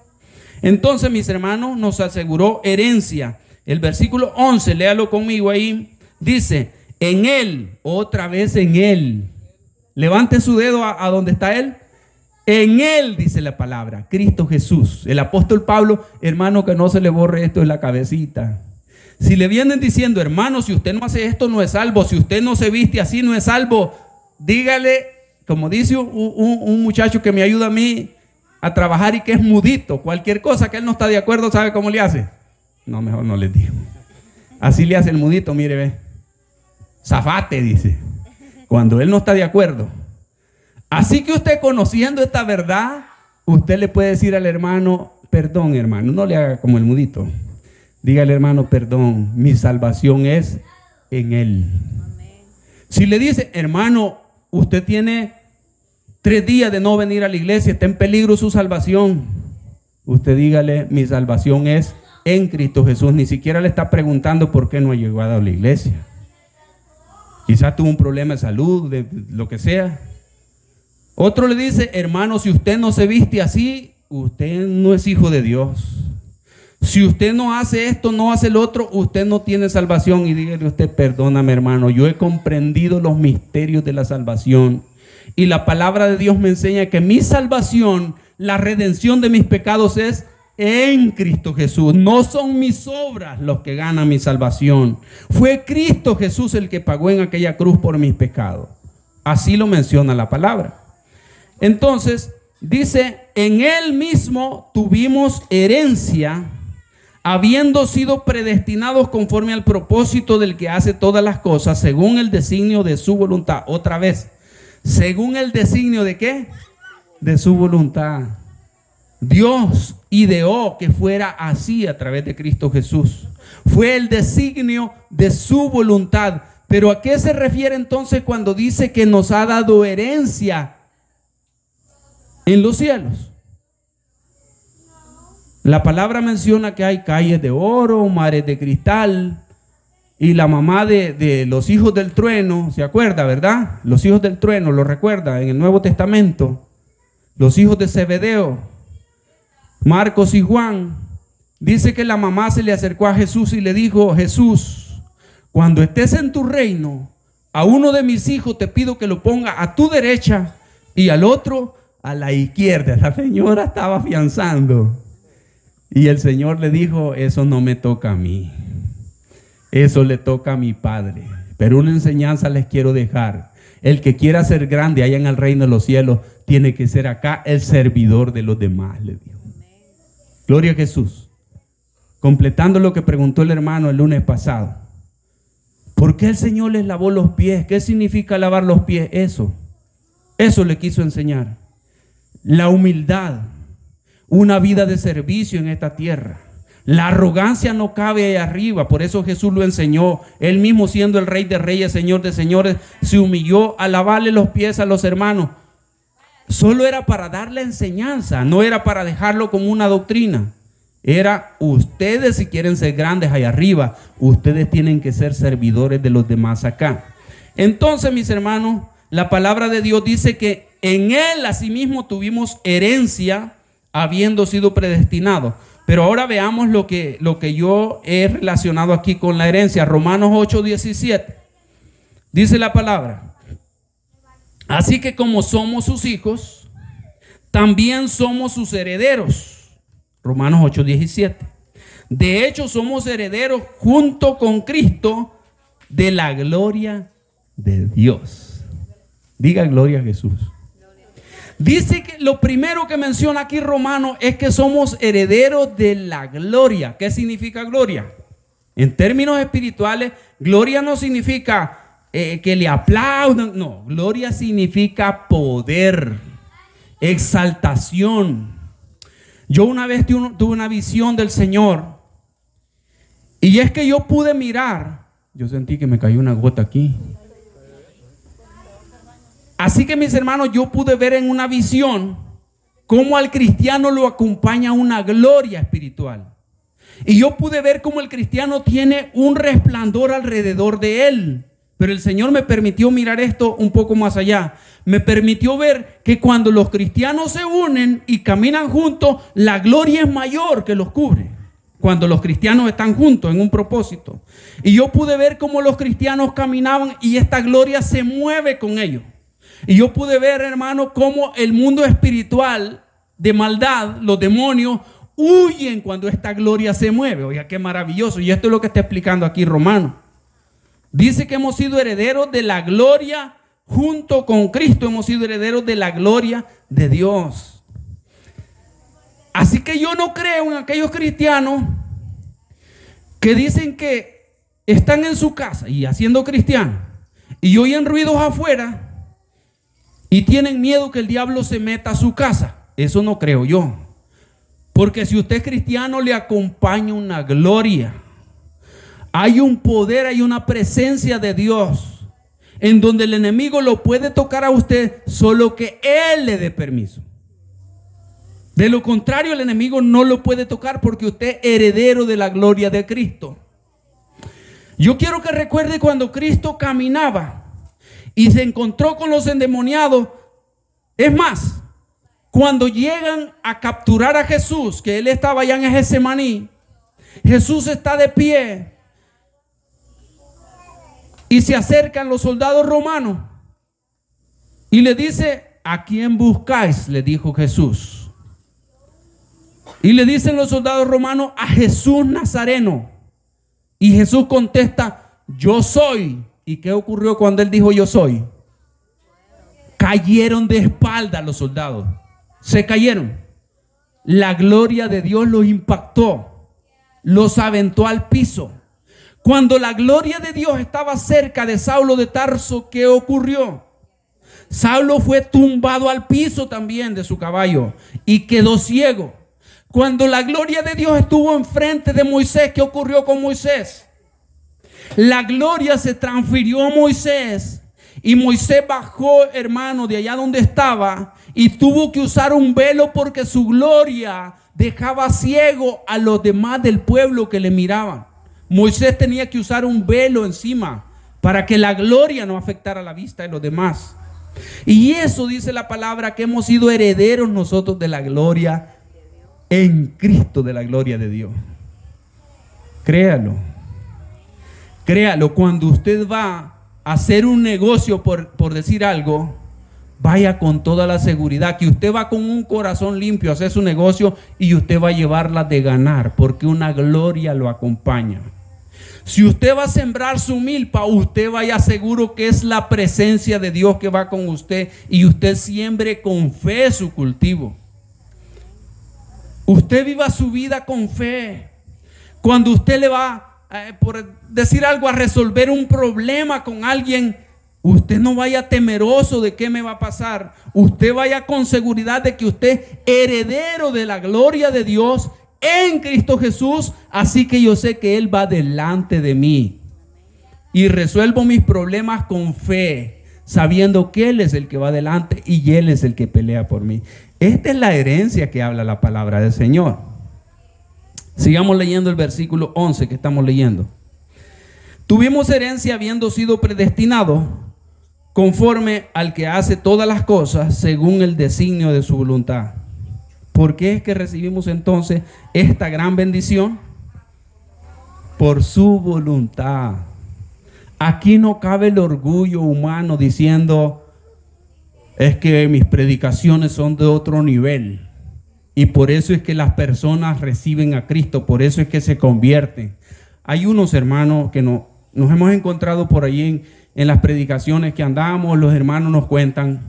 Entonces, mis hermanos, nos aseguró herencia. El versículo 11, léalo conmigo ahí, dice, en Él, otra vez en Él. Levante su dedo a donde está Él. En Él, dice la palabra, Cristo Jesús. El apóstol Pablo, hermano, que no se le borre esto en la cabecita. Si le vienen diciendo, hermano, si usted no hace esto, no es salvo. Si usted no se viste así, no es salvo. Dígale, como dice un muchacho que me ayuda a mí a trabajar y que es mudito. Cualquier cosa que él no está de acuerdo, ¿sabe cómo le hace? No, mejor no les digo. Así le hace el mudito, mire, ve. Zafate, dice. Cuando él no está de acuerdo. Así que usted, conociendo esta verdad, usted le puede decir al hermano, perdón, hermano, no le haga como el mudito. Dígale, hermano, perdón, mi salvación es en Él. Si le dice, hermano, usted tiene 3 días de no venir a la iglesia, está en peligro su salvación. Usted dígale, mi salvación es en Cristo Jesús. Ni siquiera le está preguntando por qué no ha llegado a la iglesia. Quizás tuvo un problema de salud, de lo que sea. Otro le dice, hermano, si usted no se viste así, usted no es hijo de Dios. Si usted no hace esto, no hace el otro, usted no tiene salvación. Y dígale usted, perdóname hermano, yo he comprendido los misterios de la salvación. Y la palabra de Dios me enseña que mi salvación, la redención de mis pecados es en Cristo Jesús. No son mis obras los que ganan mi salvación. Fue Cristo Jesús el que pagó en aquella cruz por mis pecados. Así lo menciona la palabra. Entonces, dice, en Él mismo tuvimos herencia, habiendo sido predestinados conforme al propósito del que hace todas las cosas, según el designio de su voluntad. Otra vez, según el designio de ¿qué? De su voluntad. Dios ideó que fuera así a través de Cristo Jesús. Fue el designio de su voluntad. Pero ¿a qué se refiere entonces cuando dice que nos ha dado herencia en los cielos? La palabra menciona que hay calles de oro, mares de cristal. Y la mamá de los hijos del trueno, ¿se acuerda, verdad? Los hijos del trueno, lo recuerda en el Nuevo Testamento. Los hijos de Zebedeo, Marcos y Juan. Dice que la mamá se le acercó a Jesús y le dijo, Jesús, cuando estés en tu reino, a uno de mis hijos te pido que lo ponga a tu derecha y al otro a la izquierda. La señora estaba afianzando. Y el Señor le dijo, eso no me toca a mí. Eso le toca a mi Padre. Pero una enseñanza les quiero dejar. El que quiera ser grande allá en el reino de los cielos, tiene que ser acá el servidor de los demás, le dijo. Gloria a Jesús. Completando lo que preguntó el hermano el lunes pasado. ¿Por qué el Señor les lavó los pies? ¿Qué significa lavar los pies? Eso le quiso enseñar. La humildad. Una vida de servicio en esta tierra. La arrogancia no cabe ahí arriba. Por eso Jesús lo enseñó. Él mismo, siendo el Rey de Reyes, Señor de Señores, se humilló a lavarle los pies a los hermanos. Solo era para darle enseñanza. No era para dejarlo como una doctrina. Era, ustedes si quieren ser grandes ahí arriba, ustedes tienen que ser servidores de los demás acá. Entonces, mis hermanos, la palabra de Dios dice que en Él asimismo tuvimos herencia, habiendo sido predestinados. Pero ahora veamos lo que yo he relacionado aquí con la herencia. Romanos 8:17. Dice la palabra: así que como somos sus hijos, también somos sus herederos. Romanos 8:17. De hecho, somos herederos junto con Cristo de la gloria de Dios. Diga gloria a Jesús. Dice que lo primero que menciona aquí Romano es que somos herederos de la gloria. ¿Qué significa gloria? En términos espirituales, gloria no significa que le aplaudan. No, gloria significa poder, exaltación. Yo una vez tuve una visión del Señor, y es que yo pude mirar. Yo sentí que me cayó una gota aquí. Así que, mis hermanos, yo pude ver en una visión cómo al cristiano lo acompaña una gloria espiritual. Y yo pude ver cómo el cristiano tiene un resplandor alrededor de él. Pero el Señor me permitió mirar esto un poco más allá. Me permitió ver que cuando los cristianos se unen y caminan juntos, la gloria es mayor que los cubre. Cuando los cristianos están juntos en un propósito. Y yo pude ver cómo los cristianos caminaban y esta gloria se mueve con ellos. Y yo pude ver, hermano, cómo el mundo espiritual de maldad, los demonios, huyen cuando esta gloria se mueve. Oiga, qué maravilloso. Y esto es lo que está explicando aquí Romano. Dice que hemos sido herederos de la gloria junto con Cristo. Hemos sido herederos de la gloria de Dios. Así que yo no creo en aquellos cristianos que dicen que están en su casa y haciendo cristianos y oyen ruidos afuera y tienen miedo que el diablo se meta a su casa. Eso no creo yo. Porque si usted es cristiano, le acompaña una gloria. Hay un poder, hay una presencia de Dios en donde el enemigo lo puede tocar a usted, solo que Él le dé permiso. De lo contrario, el enemigo no lo puede tocar porque usted es heredero de la gloria de Cristo. Yo quiero que recuerde cuando Cristo caminaba y se encontró con los endemoniados. Es más, cuando llegan a capturar a Jesús, que Él estaba allá en Getsemaní, Jesús está de pie y se acercan los soldados romanos y le dice: ¿a quién buscáis?, le dijo Jesús. Y le dicen los soldados romanos: a Jesús Nazareno. Y Jesús contesta: yo soy. ¿Y qué ocurrió cuando Él dijo yo soy? Cayeron de espalda los soldados. Se cayeron. La gloria de Dios los impactó. Los aventó al piso. Cuando la gloria de Dios estaba cerca de Saulo de Tarso, ¿qué ocurrió? Saulo fue tumbado al piso también de su caballo y quedó ciego. Cuando la gloria de Dios estuvo enfrente de Moisés, ¿qué ocurrió con Moisés? La gloria se transfirió a Moisés y Moisés bajó, hermano, de allá donde estaba y tuvo que usar un velo porque su gloria dejaba ciego a los demás del pueblo que le miraban. Moisés tenía que usar un velo encima para que la gloria no afectara la vista de los demás. Y eso dice la palabra, que hemos sido herederos nosotros de la gloria en Cristo, de la gloria de Dios. Créalo. Créalo, cuando usted va a hacer un negocio, por decir algo, vaya con toda la seguridad que usted va con un corazón limpio a hacer su negocio y usted va a llevarla de ganar, porque una gloria lo acompaña. Si usted va a sembrar su milpa, usted vaya seguro que es la presencia de Dios que va con usted y usted siembre con fe su cultivo. Usted viva su vida con fe. Cuando usted le va, por decir algo, a resolver un problema con alguien, usted no vaya temeroso de qué me va a pasar. Usted vaya con seguridad de que usted es heredero de la gloria de Dios en Cristo Jesús. Así que yo sé que Él va delante de mí y resuelvo mis problemas con fe, sabiendo que Él es el que va delante y Él es el que pelea por mí. Esta es la herencia que habla la palabra del Señor. Sigamos leyendo el versículo 11 que estamos leyendo. Tuvimos herencia habiendo sido predestinados conforme al que hace todas las cosas según el designio de su voluntad. ¿Por qué es que recibimos entonces esta gran bendición? Por su voluntad. Aquí no cabe el orgullo humano diciendo, es que mis predicaciones son de otro nivel y por eso es que las personas reciben a Cristo, por eso es que se convierten. Hay unos hermanos que nos hemos encontrado por ahí en las predicaciones que andamos, los hermanos nos cuentan.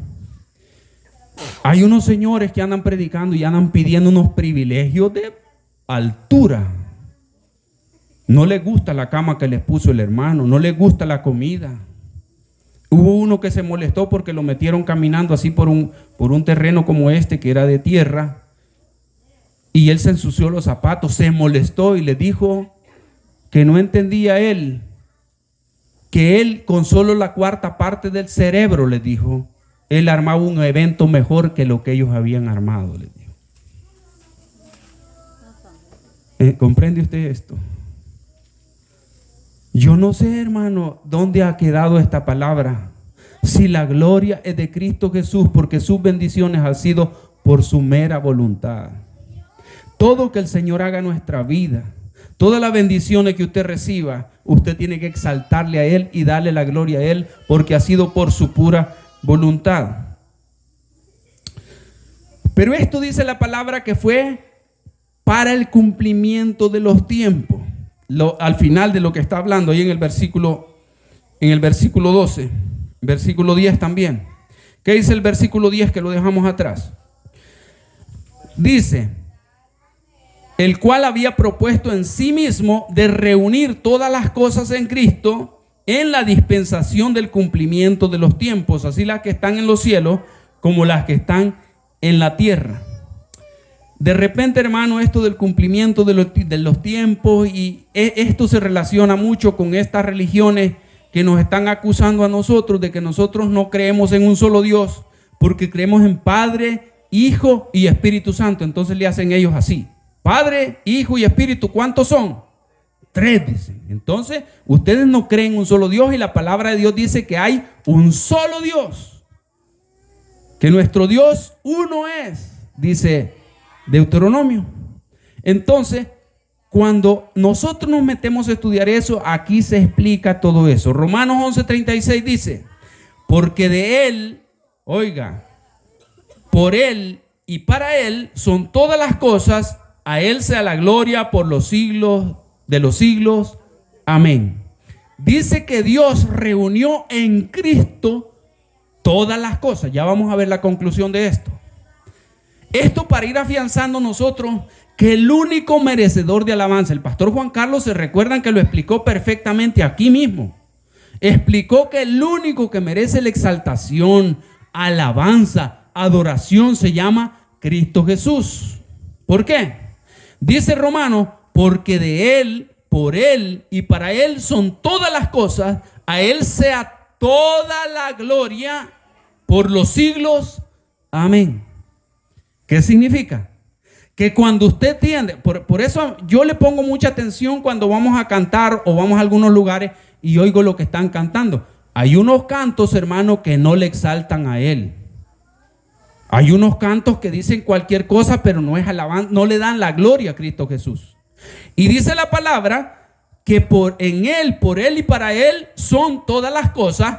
Hay unos señores que andan predicando y andan pidiendo unos privilegios de altura. No les gusta la cama que les puso el hermano, no les gusta la comida. Hubo uno que se molestó porque lo metieron caminando así por un terreno como este que era de tierra y él se ensució los zapatos, se molestó y le dijo que no entendía él, que él con solo la cuarta parte del cerebro, le dijo, él armaba un evento mejor que lo que ellos habían armado, le dijo. ¿Comprende usted esto? Yo no sé, hermano, dónde ha quedado esta palabra. Si la gloria es de Cristo Jesús, porque sus bendiciones han sido por su mera voluntad. Todo que el Señor haga en nuestra vida, todas las bendiciones que usted reciba, usted tiene que exaltarle a Él y darle la gloria a Él, porque ha sido por su pura voluntad. Pero esto dice la palabra que fue para el cumplimiento de los tiempos. Al final de lo que está hablando ahí en el versículo 12, versículo 10 también. ¿Qué dice el versículo 10 que lo dejamos atrás? Dice, el cual había propuesto en sí mismo de reunir todas las cosas en Cristo en la dispensación del cumplimiento de los tiempos, así las que están en los cielos como las que están en la tierra. De repente, hermano, esto del cumplimiento de los tiempos, y esto se relaciona mucho con estas religiones que nos están acusando a nosotros de que nosotros no creemos en un solo Dios, porque creemos en Padre, Hijo y Espíritu Santo. Entonces le hacen ellos así: Padre, Hijo y Espíritu, ¿cuántos son? 3, dicen. Entonces, ustedes no creen en un solo Dios, y la palabra de Dios dice que hay un solo Dios, que nuestro Dios uno es, dice Deuteronomio. Entonces, cuando nosotros nos metemos a estudiar eso, aquí se explica todo eso. Romanos 11:36 dice, porque de Él, oiga, por Él y para Él son todas las cosas, a Él sea la gloria por los siglos de los siglos. Amén. Dice que Dios reunió en Cristo todas las cosas. Ya vamos a ver la conclusión de esto. Esto para ir afianzando nosotros que el único merecedor de alabanza, el pastor Juan Carlos, se recuerdan que lo explicó perfectamente aquí mismo. Explicó que el único que merece la exaltación, alabanza, adoración se llama Cristo Jesús. ¿Por qué? Dice Romano, porque de Él, por Él y para Él son todas las cosas, a Él sea toda la gloria por los siglos. Amén. ¿Qué significa? Que cuando usted tiende, por eso yo le pongo mucha atención cuando vamos a cantar o vamos a algunos lugares y oigo lo que están cantando. Hay unos cantos, hermano, que no le exaltan a Él. Hay unos cantos que dicen cualquier cosa, pero no es alabanza, no le dan la gloria a Cristo Jesús. Y dice la palabra que en Él, por Él y para Él son todas las cosas,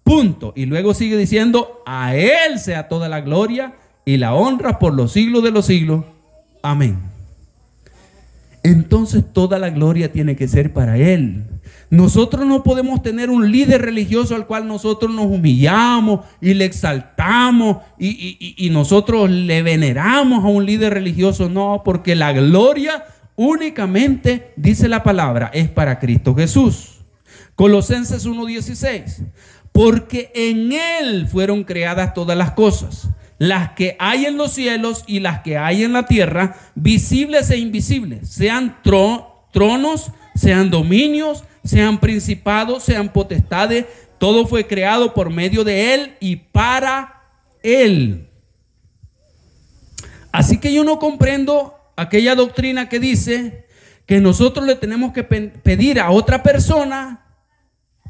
punto. Y luego sigue diciendo, a Él sea toda la gloria y la honra por los siglos de los siglos. Amén. Entonces toda la gloria tiene que ser para Él. Nosotros no podemos tener un líder religioso al cual nosotros nos humillamos y le exaltamos y nosotros le veneramos a un líder religioso. No, porque la gloria únicamente, dice la palabra, es para Cristo Jesús. Colosenses 1:16. Porque en Él fueron creadas todas las cosas, las que hay en los cielos y las que hay en la tierra, visibles e invisibles, sean tronos, sean dominios, sean principados, sean potestades. Todo fue creado por medio de Él y para Él. Así que yo no comprendo aquella doctrina que dice que nosotros le tenemos que pedir a otra persona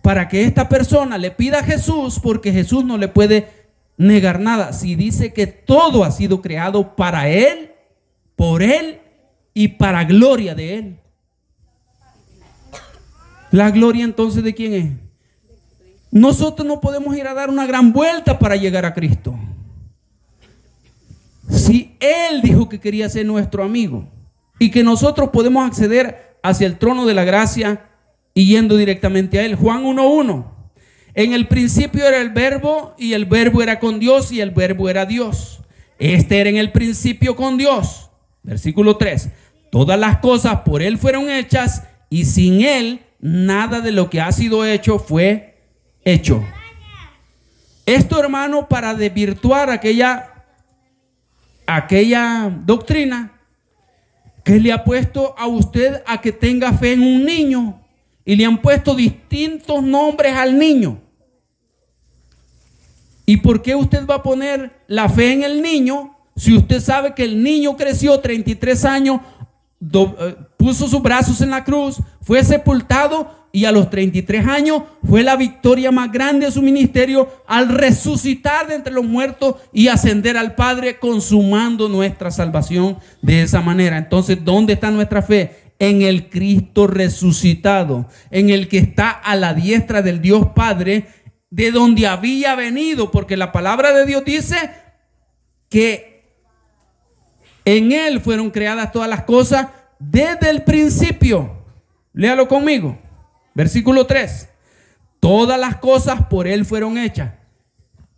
para que esta persona le pida a Jesús, porque Jesús no le puede negar nada. Si dice que todo ha sido creado para Él, por Él y para gloria de Él. La gloria entonces, ¿de quién es? Nosotros no podemos ir a dar una gran vuelta para llegar a Cristo. Si Él dijo que quería ser nuestro amigo y que nosotros podemos acceder hacia el trono de la gracia y yendo directamente a Él. Juan 1:1. En el principio era el verbo y el verbo era con Dios y el verbo era Dios. Este era en el principio con Dios. Versículo 3. Todas las cosas por Él fueron hechas y sin Él nada de lo que ha sido hecho fue hecho. Esto, hermano, para desvirtuar aquella doctrina que le ha puesto a usted a que tenga fe en un niño y le han puesto distintos nombres al niño. ¿Y por qué usted va a poner la fe en el niño si usted sabe que el niño creció 33 años, puso sus brazos en la cruz, fue sepultado y a los 33 años fue la victoria más grande de su ministerio al resucitar de entre los muertos y ascender al Padre, consumando nuestra salvación de esa manera? Entonces, ¿dónde está nuestra fe? En el Cristo resucitado, en el que está a la diestra del Dios Padre, de donde había venido, porque la palabra de Dios dice que en Él fueron creadas todas las cosas desde el principio. Léalo conmigo. Versículo 3. Todas las cosas por Él fueron hechas.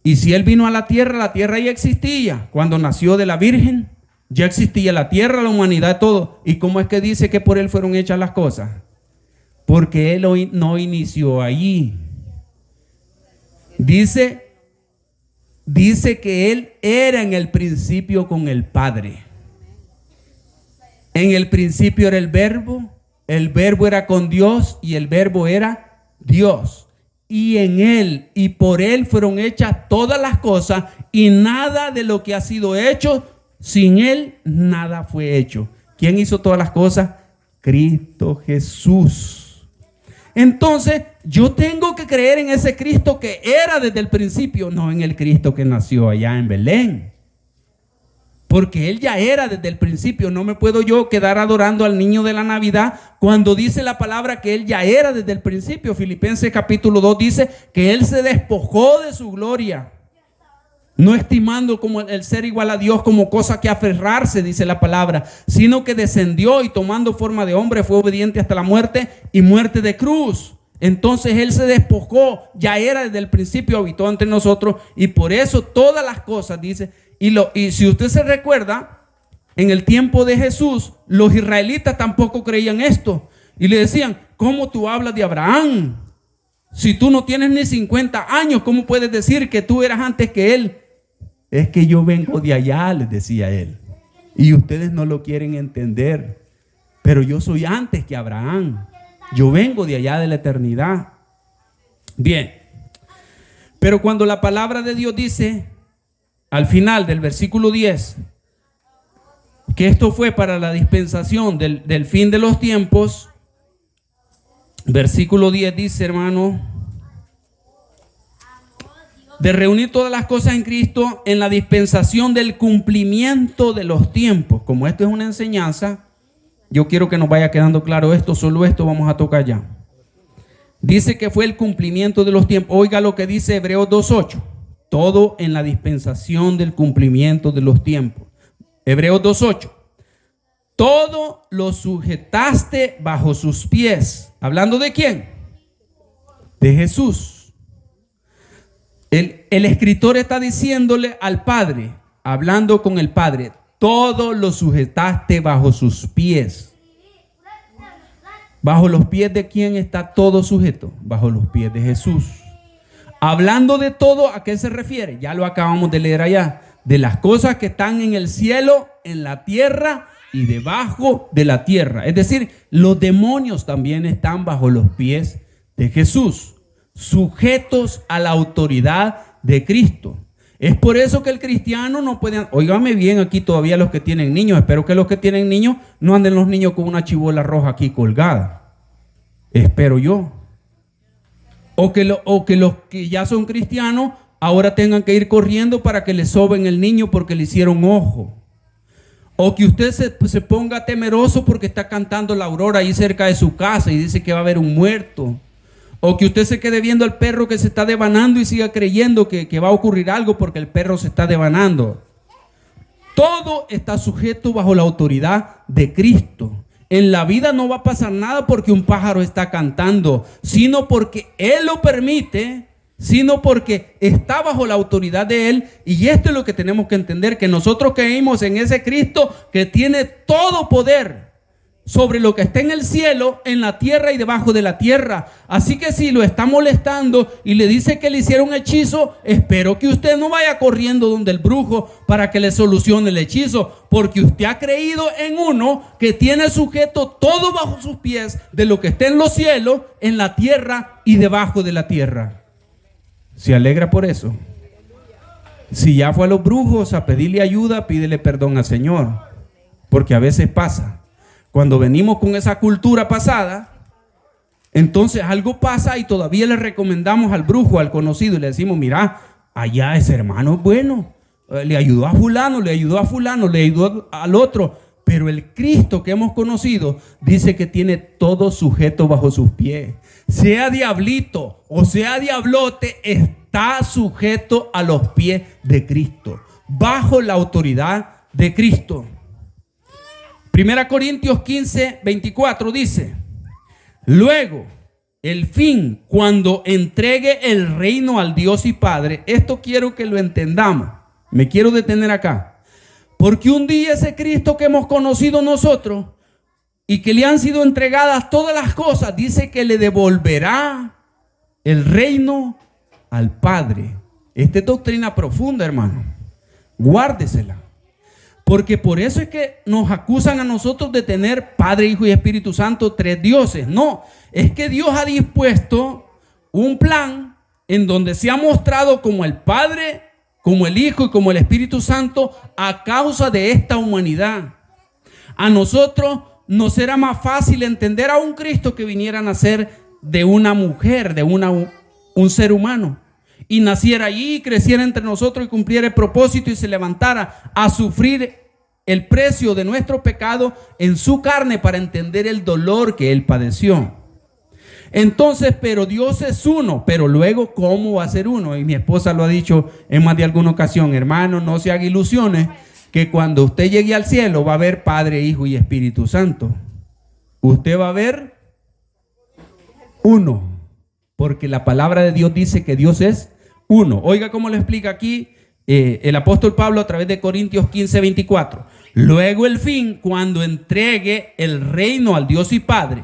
Y si Él vino a la tierra ya existía. Cuando nació de la Virgen, ya existía la tierra, la humanidad, todo. ¿Y cómo es que dice que por Él fueron hechas las cosas? Porque Él no inició allí. Dice que Él era en el principio con el Padre. En el principio era el verbo era con Dios y el verbo era Dios. Y en Él y por Él fueron hechas todas las cosas, y nada de lo que ha sido hecho, sin Él nada fue hecho. ¿Quién hizo todas las cosas? Cristo Jesús. Entonces, yo tengo que creer en ese Cristo que era desde el principio, no en el Cristo que nació allá en Belén. Porque Él ya era desde el principio. No me puedo yo quedar adorando al niño de la Navidad cuando dice la palabra que Él ya era desde el principio. Filipenses capítulo 2 dice que Él se despojó de su gloria, no estimando como el ser igual a Dios como cosa que aferrarse, dice la palabra, sino que descendió y tomando forma de hombre fue obediente hasta la muerte y muerte de cruz. Entonces Él se despojó, ya era desde el principio, habitó entre nosotros, y por eso todas las cosas, dice. Y si usted se recuerda, en el tiempo de Jesús, los israelitas tampoco creían esto. Y le decían, ¿cómo tú hablas de Abraham? Si tú no tienes ni 50 años, ¿cómo puedes decir que tú eras antes que él? Es que yo vengo de allá, les decía él. Y ustedes no lo quieren entender. Pero yo soy antes que Abraham. Yo vengo de allá de la eternidad. Bien. Pero cuando la palabra de Dios dice, al final del versículo 10, que esto fue para la dispensación del fin de los tiempos, versículo 10 dice, hermano, de reunir todas las cosas en Cristo en la dispensación del cumplimiento de los tiempos. Como esto es una enseñanza, yo quiero que nos vaya quedando claro esto, solo esto vamos a tocar ya. Dice que fue el cumplimiento de los tiempos. Oiga lo que dice Hebreos 2:8. Todo en la dispensación del cumplimiento de los tiempos. Hebreos 2:8. Todo lo sujetaste bajo sus pies. ¿Hablando de quién? De Jesús. El escritor está diciéndole al Padre, hablando con el Padre, todo lo sujetaste bajo sus pies. ¿Bajo los pies de quién está todo sujeto? Bajo los pies de Jesús. Hablando de todo, ¿a qué se refiere? Ya lo acabamos de leer allá. De las cosas que están en el cielo, en la tierra y debajo de la tierra. Es decir, los demonios también están bajo los pies de Jesús, sujetos a la autoridad de Cristo. Es por eso que el cristiano no puede... Óigame bien aquí todavía los que tienen niños. Espero que los que tienen niños no anden los niños con una chibola roja aquí colgada. Espero yo. O que los que ya son cristianos ahora tengan que ir corriendo para que le soben el niño porque le hicieron ojo. O que usted se ponga temeroso porque está cantando la aurora ahí cerca de su casa y dice que va a haber un muerto. O que usted se quede viendo al perro que se está devanando y siga creyendo que va a ocurrir algo porque el perro se está devanando. Todo está sujeto bajo la autoridad de Cristo. En la vida no va a pasar nada porque un pájaro está cantando, sino porque Él lo permite, sino porque está bajo la autoridad de Él. Y esto es lo que tenemos que entender, que nosotros creímos en ese Cristo que tiene todo poder sobre lo que está en el cielo, en la tierra y debajo de la tierra. Así que si lo está molestando y le dice que le hicieron un hechizo, espero que usted no vaya corriendo donde el brujo para que le solucione el hechizo, porque usted ha creído en uno que tiene sujeto todo bajo sus pies de lo que está en los cielos, en la tierra y debajo de la tierra. ¿Se alegra por eso? Si ya fue a los brujos a pedirle ayuda, pídele perdón al Señor, porque a veces pasa. Cuando venimos con esa cultura pasada, entonces algo pasa y todavía le recomendamos al brujo, al conocido, y le decimos, mira, allá ese hermano es bueno, le ayudó a fulano, le ayudó a fulano, le ayudó al otro, pero el Cristo que hemos conocido dice que tiene todo sujeto bajo sus pies. Sea diablito o sea diablote, está sujeto a los pies de Cristo, bajo la autoridad de Cristo. 1 Corintios 15, 24 dice, luego, el fin, cuando entregue el reino al Dios y Padre. Esto quiero que lo entendamos. Me quiero detener acá. Porque un día ese Cristo que hemos conocido nosotros y que le han sido entregadas todas las cosas, dice que le devolverá el reino al Padre. Esta es doctrina profunda, hermano. Guárdesela. Porque por eso es que nos acusan a nosotros de tener Padre, Hijo y Espíritu Santo, tres dioses. No, es que Dios ha dispuesto un plan en donde se ha mostrado como el Padre, como el Hijo y como el Espíritu Santo a causa de esta humanidad. A nosotros nos era más fácil entender a un Cristo que viniera a nacer de una mujer, de un ser humano, y naciera allí, creciera entre nosotros y cumpliera el propósito y se levantara a sufrir el precio de nuestro pecado en su carne para entender el dolor que Él padeció. Entonces, pero Dios es uno, pero luego, ¿cómo va a ser uno? Y mi esposa lo ha dicho en más de alguna ocasión, hermano, no se haga ilusiones que cuando usted llegue al cielo va a haber Padre, Hijo y Espíritu Santo. Usted va a ver uno, porque la palabra de Dios dice que Dios es uno. Oiga cómo lo explica aquí el apóstol Pablo a través de Corintios 15, 24. Luego el fin, cuando entregue el reino al Dios y Padre,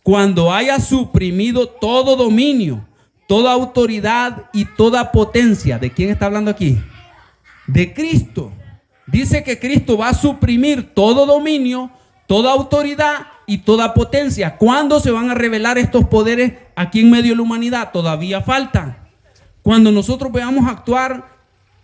cuando haya suprimido todo dominio, toda autoridad y toda potencia. ¿De quién está hablando aquí? De Cristo. Dice que Cristo va a suprimir todo dominio, toda autoridad y toda potencia. ¿Cuándo se van a revelar estos poderes aquí en medio de la humanidad? Todavía falta. Cuando nosotros veamos actuar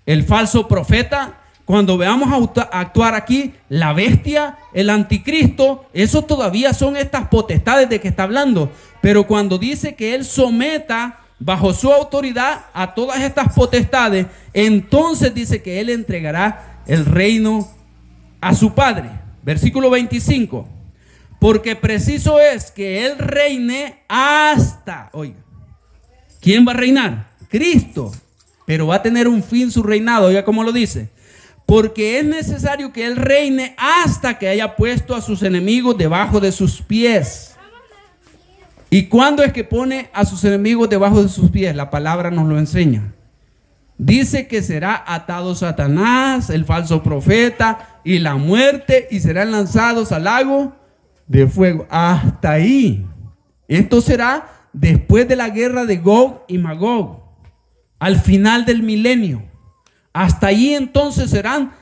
el falso profeta, cuando veamos actuar aquí la bestia, el anticristo, eso todavía son estas potestades de que está hablando. Pero cuando dice que Él someta bajo su autoridad a todas estas potestades, entonces dice que Él entregará el reino a su Padre. Versículo 25. Porque preciso es que Él reine hasta, oiga, ¿quién va a reinar? Cristo, pero va a tener un fin su reinado. Oiga cómo lo dice. Porque es necesario que Él reine hasta que haya puesto a sus enemigos debajo de sus pies. ¿Y cuándo es que pone a sus enemigos debajo de sus pies? La palabra nos lo enseña. Dice que será atado Satanás, el falso profeta y la muerte, y serán lanzados al lago de fuego. Hasta ahí. Esto será después de la guerra de Gog y Magog, al final del milenio. Hasta allí entonces serán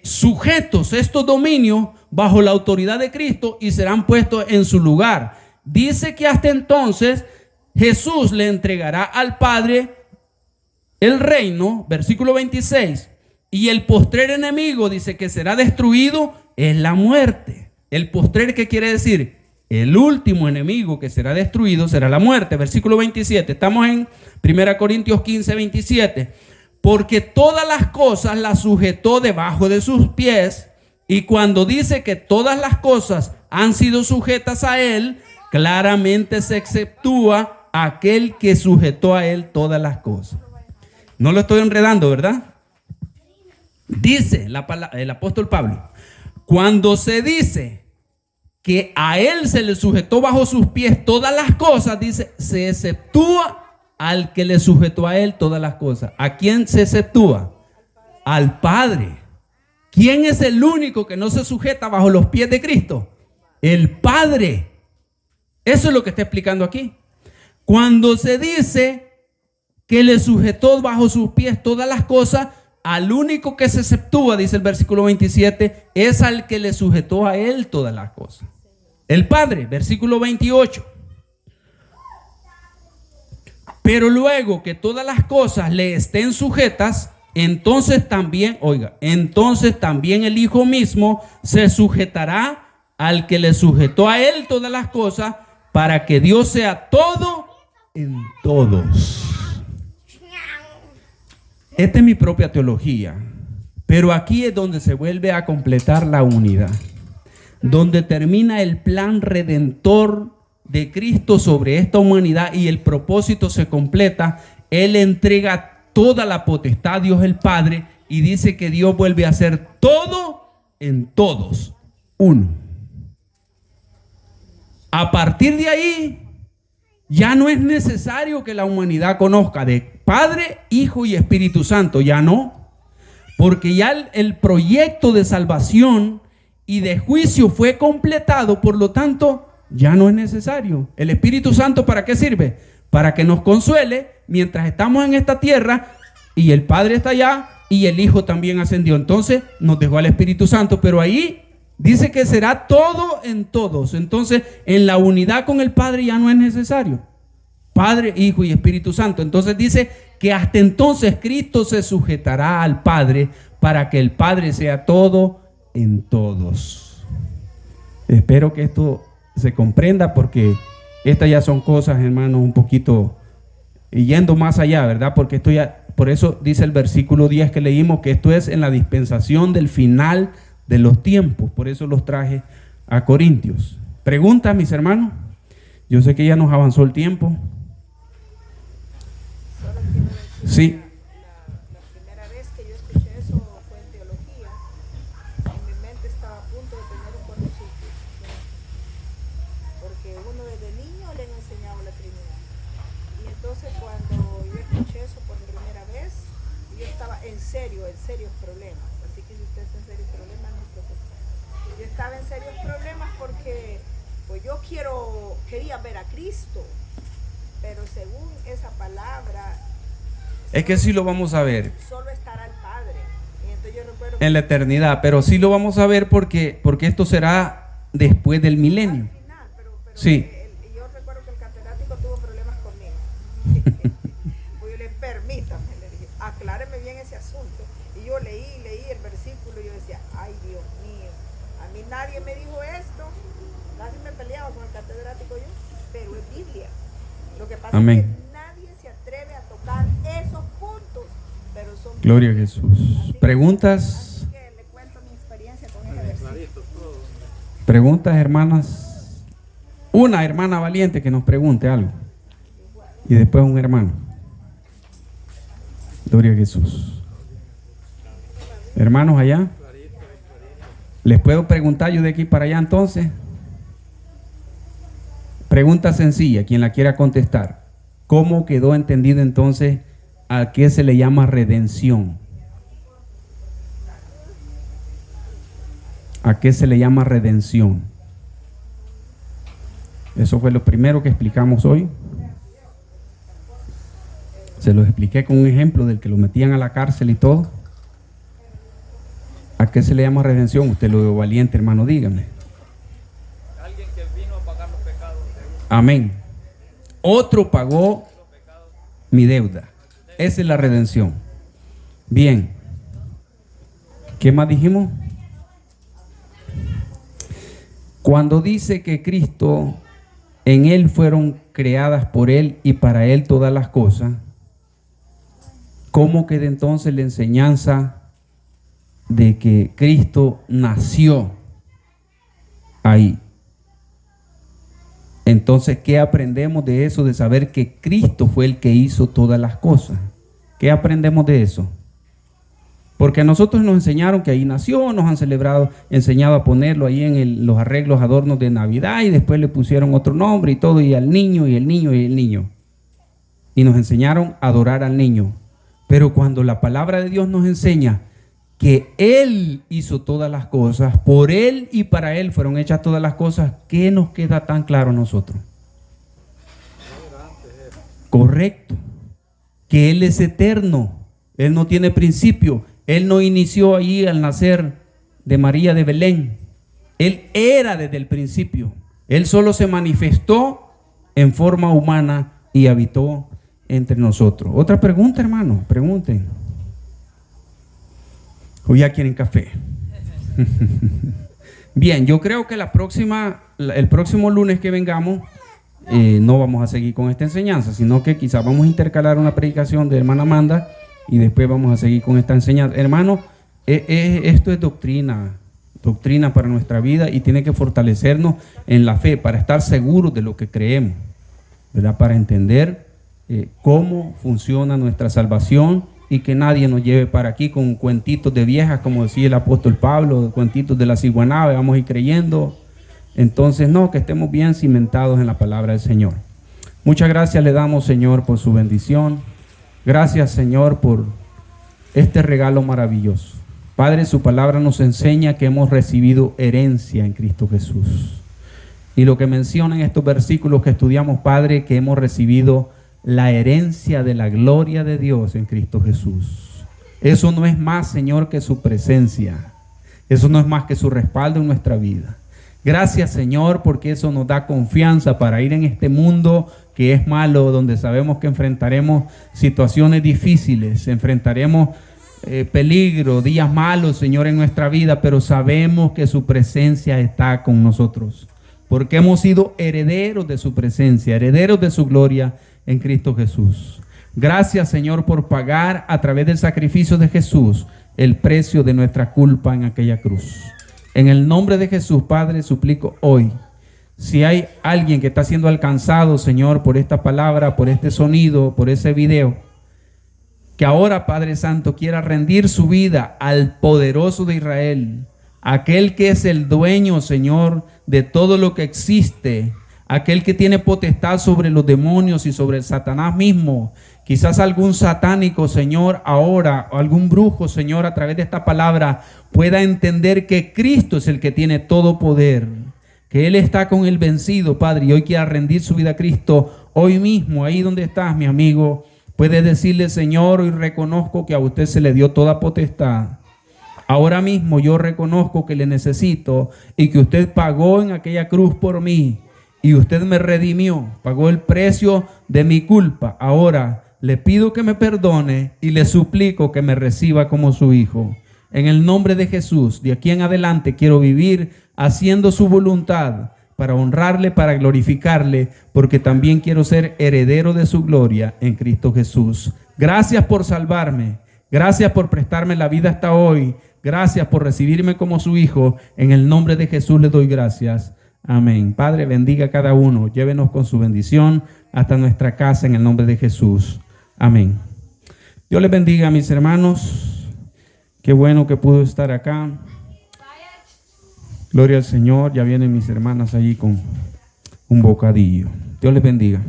sujetos estos dominios bajo la autoridad de Cristo y serán puestos en su lugar. Dice que hasta entonces Jesús le entregará al Padre el reino, versículo 26, y el postrer enemigo dice que será destruido es la muerte. El postrer, ¿qué quiere decir? el último enemigo que será destruido será la muerte. Versículo 27. Estamos en 1 Corintios 15, 27. Porque todas las cosas las sujetó debajo de sus pies. Y cuando dice que todas las cosas han sido sujetas a él, claramente se exceptúa aquel que sujetó a él todas las cosas. No lo estoy enredando, ¿verdad? Dice el apóstol Pablo, cuando se dice que a él se le sujetó bajo sus pies todas las cosas, dice, se exceptúa al que le sujetó a él todas las cosas. ¿A quién se exceptúa? Al Padre. ¿Quién es el único que no se sujeta bajo los pies de Cristo? El Padre. Eso es lo que está explicando aquí. Cuando se dice que le sujetó bajo sus pies todas las cosas, al único que se exceptúa, dice el versículo 27, es al que le sujetó a él todas las cosas. El Padre, versículo 28. Pero luego que todas las cosas le estén sujetas, entonces también el Hijo mismo se sujetará al que le sujetó a él todas las cosas, para que Dios sea todo en todos. Esta es mi propia teología, pero aquí es donde se vuelve a completar la unidad, donde termina el plan redentor de Cristo sobre esta humanidad y el propósito se completa. Él entrega toda la potestad a Dios el Padre y dice que Dios vuelve a ser todo en todos, uno. A partir de ahí, ya no es necesario que la humanidad conozca de Padre, Hijo y Espíritu Santo, ya no, porque ya el proyecto de salvación y de juicio fue completado, por lo tanto, ya no es necesario. ¿El Espíritu Santo para qué sirve? Para que nos consuele mientras estamos en esta tierra y el Padre está allá y el Hijo también ascendió. Entonces nos dejó al Espíritu Santo, pero ahí dice que será todo en todos. Entonces en la unidad con el Padre ya no es necesario. Padre, Hijo y Espíritu Santo. Entonces dice que hasta entonces Cristo se sujetará al Padre para que el Padre sea todo en todos. Espero que esto se comprenda, porque estas ya son cosas, hermanos, un poquito yendo más allá, ¿verdad? Porque esto ya, por eso dice el versículo 10 que leímos, que esto es en la dispensación del final de los tiempos. Por eso los traje a Corintios. Preguntas, mis hermanos. Yo sé que ya nos avanzó el tiempo. Sí. La primera vez que yo escuché eso fue en teología. En mi mente estaba a punto de tener un cortocircuito, porque uno desde niño le han enseñado la Trinidad. Y entonces cuando yo escuché eso por primera vez, yo estaba en serios problemas. Así que si usted está en serios problemas, no se preocupe. Yo estaba en serios problemas porque pues yo quería ver a Cristo, pero según esa palabra, Es que sí lo vamos a ver solo estará el Padre. Y entonces yo recuerdo en la eternidad, pero sí lo vamos a ver porque esto será después del milenio. al final, pero Sí. yo recuerdo que el catedrático tuvo problemas conmigo. Pues yo le permítame, le dije, acláreme bien ese asunto. Y yo leí el versículo y yo decía, ay Dios mío, a mí nadie me dijo esto, nadie me peleaba con el catedrático yo, pero es Biblia. Lo que pasa Amén. es que nadie se atreve a tocar esos puntos, pero son Gloria a Jesús. ¿Preguntas? Así que le cuento mi experiencia con ese versículo. ¿Preguntas, hermanas? Una hermana valiente que nos pregunte algo. Y después un hermano. Gloria a Jesús. Hermanos allá. ¿Les puedo preguntar yo de aquí para allá entonces? Pregunta sencilla, quien la quiera contestar. ¿Cómo quedó entendido entonces a qué se le llama redención? ¿A qué se le llama redención? Eso fue lo primero que explicamos hoy. Se lo expliqué con un ejemplo del que lo metían a la cárcel y todo. ¿A qué se le llama redención? Usted lo veo valiente, hermano, dígame. Alguien que vino a pagar los pecados. Amén. Otro pagó mi deuda. Esa es la redención. Bien. ¿Qué más dijimos? Cuando dice que Cristo, en Él fueron creadas por Él y para Él todas las cosas, ¿cómo queda entonces la enseñanza de que Cristo nació ahí? Entonces, ¿qué aprendemos de eso? De saber que Cristo fue el que hizo todas las cosas. ¿Qué aprendemos de eso? Porque a nosotros nos enseñaron que ahí nació, nos han enseñado a ponerlo ahí en los arreglos, adornos de Navidad, y después le pusieron otro nombre y todo, y al niño, y el niño, y el niño. Y nos enseñaron a adorar al niño. Pero cuando la palabra de Dios nos enseña que Él hizo todas las cosas, por Él y para Él fueron hechas todas las cosas, ¿qué nos queda tan claro a nosotros? Correcto. Que Él es eterno. Él no tiene principio. Él no inició allí al nacer de María de Belén. Él era desde el principio. Él solo se manifestó en forma humana y habitó entre nosotros. Otra pregunta, hermano, pregunten. ¿O ya quieren café? Bien, yo creo que el próximo lunes que vengamos, no vamos a seguir con esta enseñanza, sino que quizás vamos a intercalar una predicación de hermana Amanda y después vamos a seguir con esta enseñanza. Hermano, esto es doctrina para nuestra vida, y tiene que fortalecernos en la fe para estar seguros de lo que creemos, ¿verdad? Para entender cómo funciona nuestra salvación, y que nadie nos lleve para aquí con cuentitos de viejas, como decía el apóstol Pablo, cuentitos de la ciguanave, vamos a ir creyendo. Entonces, no, que estemos bien cimentados en la palabra del Señor. Muchas gracias le damos, Señor, por su bendición. Gracias, Señor, por este regalo maravilloso. Padre, su palabra nos enseña que hemos recibido herencia en Cristo Jesús. Y lo que menciona en estos versículos que estudiamos, Padre, que hemos recibido la herencia de la gloria de Dios en Cristo Jesús. Eso no es más, Señor, que su presencia. Eso no es más que su respaldo en nuestra vida. Gracias, Señor, porque eso nos da confianza para ir en este mundo que es malo, donde sabemos que enfrentaremos situaciones difíciles, enfrentaremos peligro, días malos, Señor, en nuestra vida, pero sabemos que su presencia está con nosotros, porque hemos sido herederos de su presencia, herederos de su gloria en Cristo Jesús. Gracias, Señor, por pagar a través del sacrificio de Jesús el precio de nuestra culpa en aquella cruz. En el nombre de Jesús, Padre, suplico hoy, si hay alguien que está siendo alcanzado, Señor, por esta palabra, por este sonido, por ese video, que ahora, Padre Santo, quiera rendir su vida al poderoso de Israel, aquel que es el dueño, Señor, de todo lo que existe, aquel que tiene potestad sobre los demonios y sobre el Satanás mismo. Quizás algún satánico, Señor, ahora, o algún brujo, Señor, a través de esta palabra, pueda entender que Cristo es el que tiene todo poder, que Él está con el vencido, Padre, y hoy quiera rendir su vida a Cristo. Hoy mismo, ahí donde estás, mi amigo, puedes decirle: Señor, hoy reconozco que a usted se le dio toda potestad. Ahora mismo yo reconozco que le necesito y que usted pagó en aquella cruz por mí. Y usted me redimió, pagó el precio de mi culpa. Ahora le pido que me perdone y le suplico que me reciba como su hijo. En el nombre de Jesús, de aquí en adelante quiero vivir haciendo su voluntad para honrarle, para glorificarle, porque también quiero ser heredero de su gloria en Cristo Jesús. Gracias por salvarme. Gracias por prestarme la vida hasta hoy. Gracias por recibirme como su hijo. En el nombre de Jesús le doy gracias. Amén. Padre, bendiga a cada uno. Llévenos con su bendición hasta nuestra casa en el nombre de Jesús. Amén. Dios les bendiga, mis hermanos. Qué bueno que pudo estar acá. Gloria al Señor. Ya vienen mis hermanas allí con un bocadillo. Dios les bendiga.